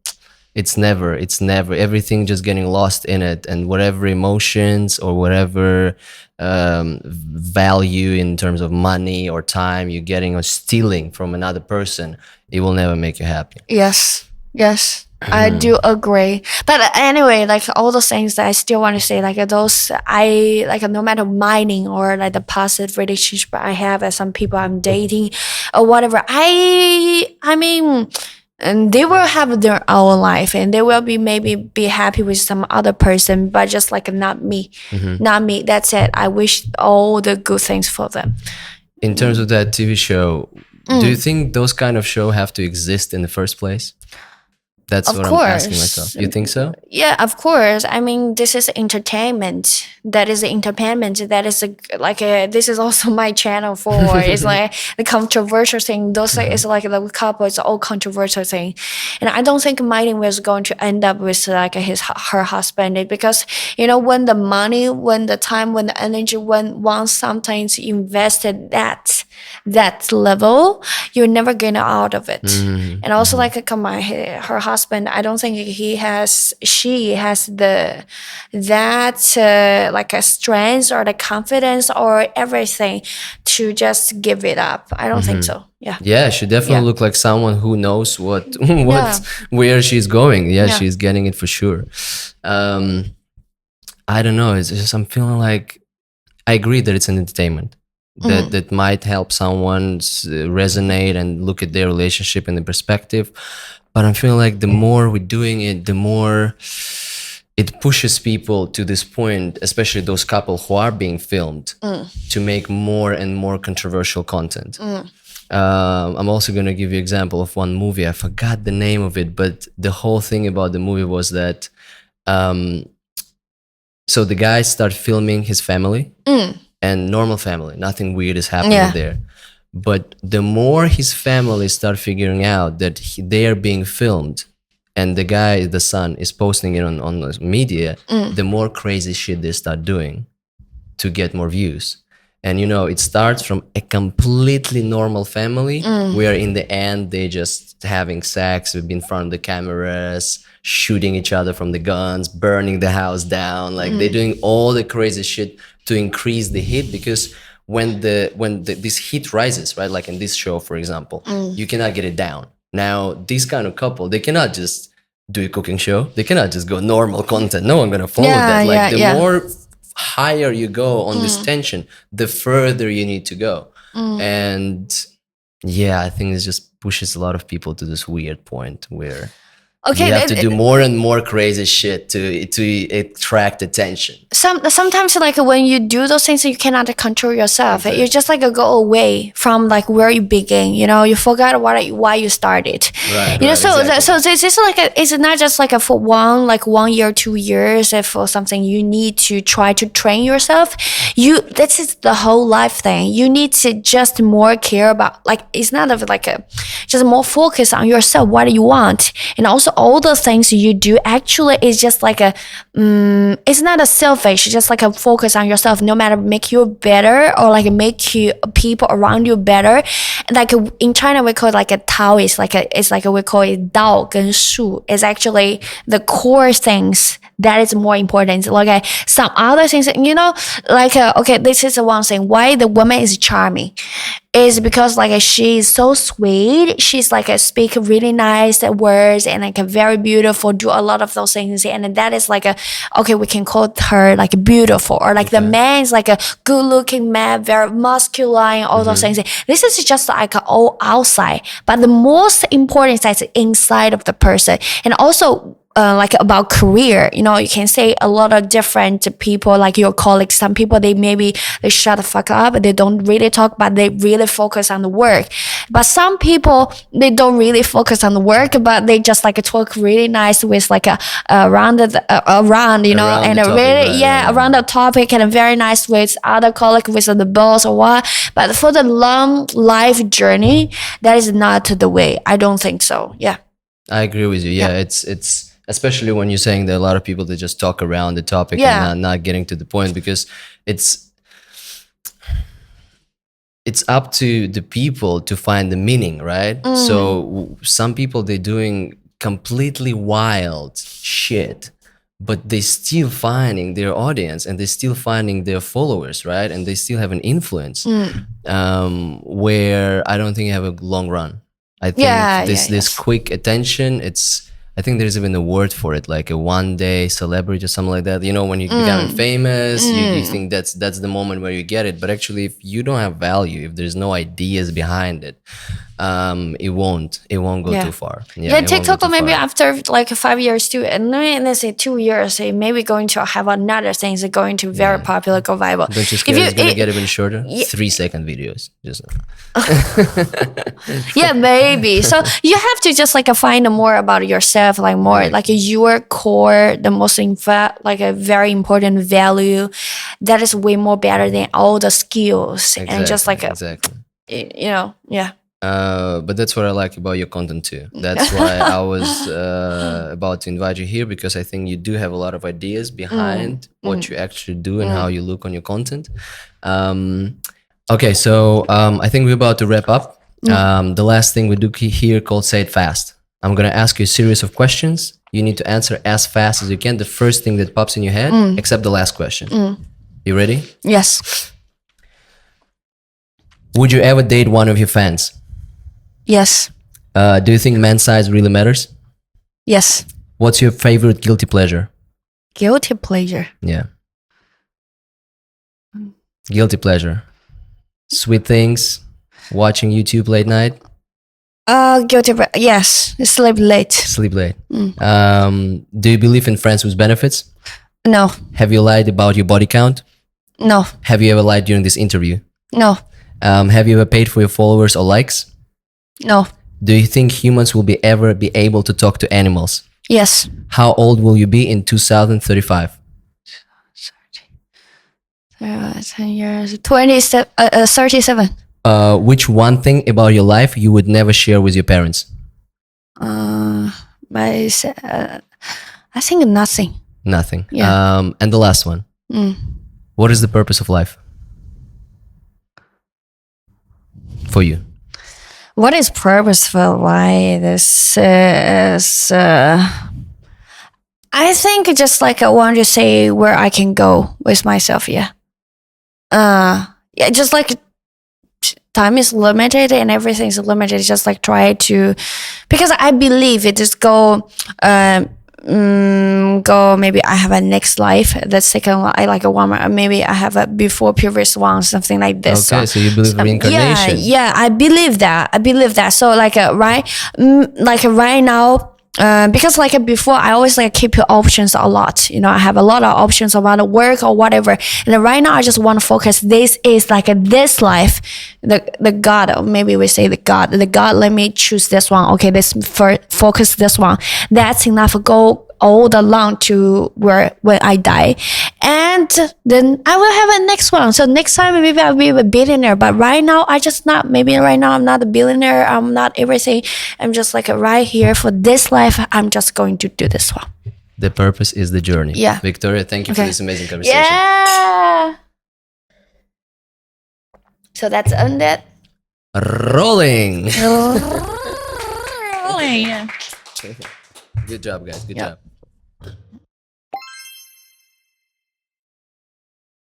it's never everything just getting lost in it, and whatever emotions or whatever value in terms of money or time you're getting or stealing from another person, it will never make you happy. Yes, I do agree. But anyway, like all those things that I still want to say, like those I like no matter mining or like the positive relationship I have with some people I'm dating or whatever, I mean, and they will have their own life and they will maybe be happy with some other person, but just like not me. That's it. I wish all the good things for them. In terms of that TV show, do you think those kind of show have to exist in the first place? That's what I'm asking myself. You think so? Yeah, of course. I mean, this is entertainment. That is entertainment. That is this is also my channel for. It's like the controversial thing. Those is like the couple. It's all controversial thing, and I don't think Mighty was going to end up with like her husband, because you know when the money, when the time, when the energy, when once sometimes invested that level, you're never getting out of it. And also like her husband, I don't think she has like a strength or the confidence or everything to just give it up. I don't think so. Yeah, she definitely look like someone who knows where she's going. She's getting it for sure. I don't know, it's just I'm feeling like I agree that it's an entertainment that might help someone resonate and look at their relationship in the perspective. But I'm feeling like the more we're doing it, the more it pushes people to this point, especially those couple who are being filmed, to make more and more controversial content. I'm also going to give you an example of one movie. I forgot the name of it, but the whole thing about the movie was that so the guy started filming his family and normal family, nothing weird is happening there. But the more his family start figuring out that they are being filmed and the guy, the son, is posting it on the media, the more crazy shit they start doing to get more views. And you know, it starts from a completely normal family where in the end they just having sex in front of the cameras, shooting each other from the guns, burning the house down. Like they're doing all the crazy shit to increase the hit, because when this heat rises, right? Like in this show, for example, you cannot get it down. Now, this kind of couple, they cannot just do a cooking show. They cannot just go normal content. No one gonna follow that. Like the more higher you go on this tension, the further you need to go. And yeah, I think it just pushes a lot of people to this weird point where Okay, You have to do more and more crazy shit to attract attention. Sometimes like when you do those things, you cannot control yourself. Exactly. You just like go away from like where you begin. You know, you forgot why you started. Right. You know, right, so exactly. so this is like it's not just like for 1 year, 2 years for something. You need to try to train yourself. This is the whole life thing. You need to just more care about, like, it's not of like just more focus on yourself, what you want, and also all the things you do actually is just like it's not a selfish, just like a focus on yourself, no matter make you better or like make you people around you better. Like in China we call it like a Tao, is like it's like we call it Dao 跟 Shu, is actually the core things that is more important. Like some other things, you know, like okay, this is the one thing why the woman is charming is because like she is so sweet. She's like speak really nice words and like very beautiful, do a lot of those things, and that is like okay, we can call her like beautiful. Or like the man is like a good looking man, very masculine, all those things. This is just like all outside, but the most important is inside of the person. And also like about career, you know, you can say a lot of different people, like your colleagues. Some people they shut the fuck up, they don't really talk, but they really focus on the work. But some people they don't really focus on the work, but they just like talk really nice with like around you know, Around and the topic, really right. around the topic, and very nice with other colleagues, with the boss or what. But for the long life journey, that is not the way. I don't think so. Yeah. I agree with you. Yeah, it's especially when you're saying that a lot of people they just talk around the topic and not getting to the point, because it's up to the people to find the meaning, right? So some people they're doing completely wild shit, but they still finding their audience and they still finding their followers, right? And they still have an influence where I don't think you have a long run. I think this quick attention, I think there's even a word for it, like a one day celebrity or something like that. You know, when you become famous, you think that's the moment where you get it. But actually, if you don't have value, if there's no ideas behind it, it won't go too far. Yeah, it won't go TikTok too maybe far. after like 5 years too, and let's say 2 years, it maybe going to have another things that going to very popular, go viral. Don't you scared it's gonna get even shorter? 3-second videos, just yeah, maybe. So you have to just like find more about yourself, like more like your core, the most like a very important value that is way more better than all the skills. And just like you know, but that's what I like about your content too. That's why I was about to invite you here, because I think you do have a lot of ideas behind what you actually do and how you look on your content. Okay, so I think we're about to wrap up. The last thing we do here called Say It Fast. I'm going to ask you a series of questions. You need to answer as fast as you can, the first thing that pops in your head, except the last question. You ready? Yes. Would you ever date one of your fans? Yes. Do you think man size really matters? Yes. What's your favorite guilty pleasure? Guilty pleasure. Yeah. Guilty pleasure. Sweet things, watching YouTube late night. Yes. Sleep late. Sleep late. Do you believe in friends with benefits? No. Have you lied about your body count? No. Have you ever lied during this interview? No. Have you ever paid for your followers or likes? No. Do you think humans will ever be able to talk to animals? Yes. How old will you be in 2035? 10 years. 37. Which one thing about your life you would never share with your parents? I think nothing. Nothing. Yeah. And the last one. What is the purpose of life for you? What is purposeful? Why this is? I think just like I want to say where I can go with myself. Yeah. Yeah. Just like time is limited and everything's limited. Just like try to, because I believe it is go. Maybe I have a next life, the second one I like a one, maybe I have a before previous one, something like this. Okay, so you believe reincarnation? Yeah, I believe that. So like right now Because like before, I always like keep your options a lot. You know, I have a lot of options about work or whatever. And then right now, I just want to focus. This is like this life, the God, or maybe we say the God. Let me choose this one. Okay, focus this one. That's enough. Go all along to where when I die, and then I will have a next one. So next time maybe I'll be a billionaire. But right now I just not. Maybe right now I'm not a billionaire. I'm not everything. I'm just like right here for this life. I'm just going to do this one. The purpose is the journey. Yeah. Victoria, thank you for Okay. this amazing conversation. Yeah. So that's ended. Rolling. Rolling. Good job, guys. Good Yeah. job.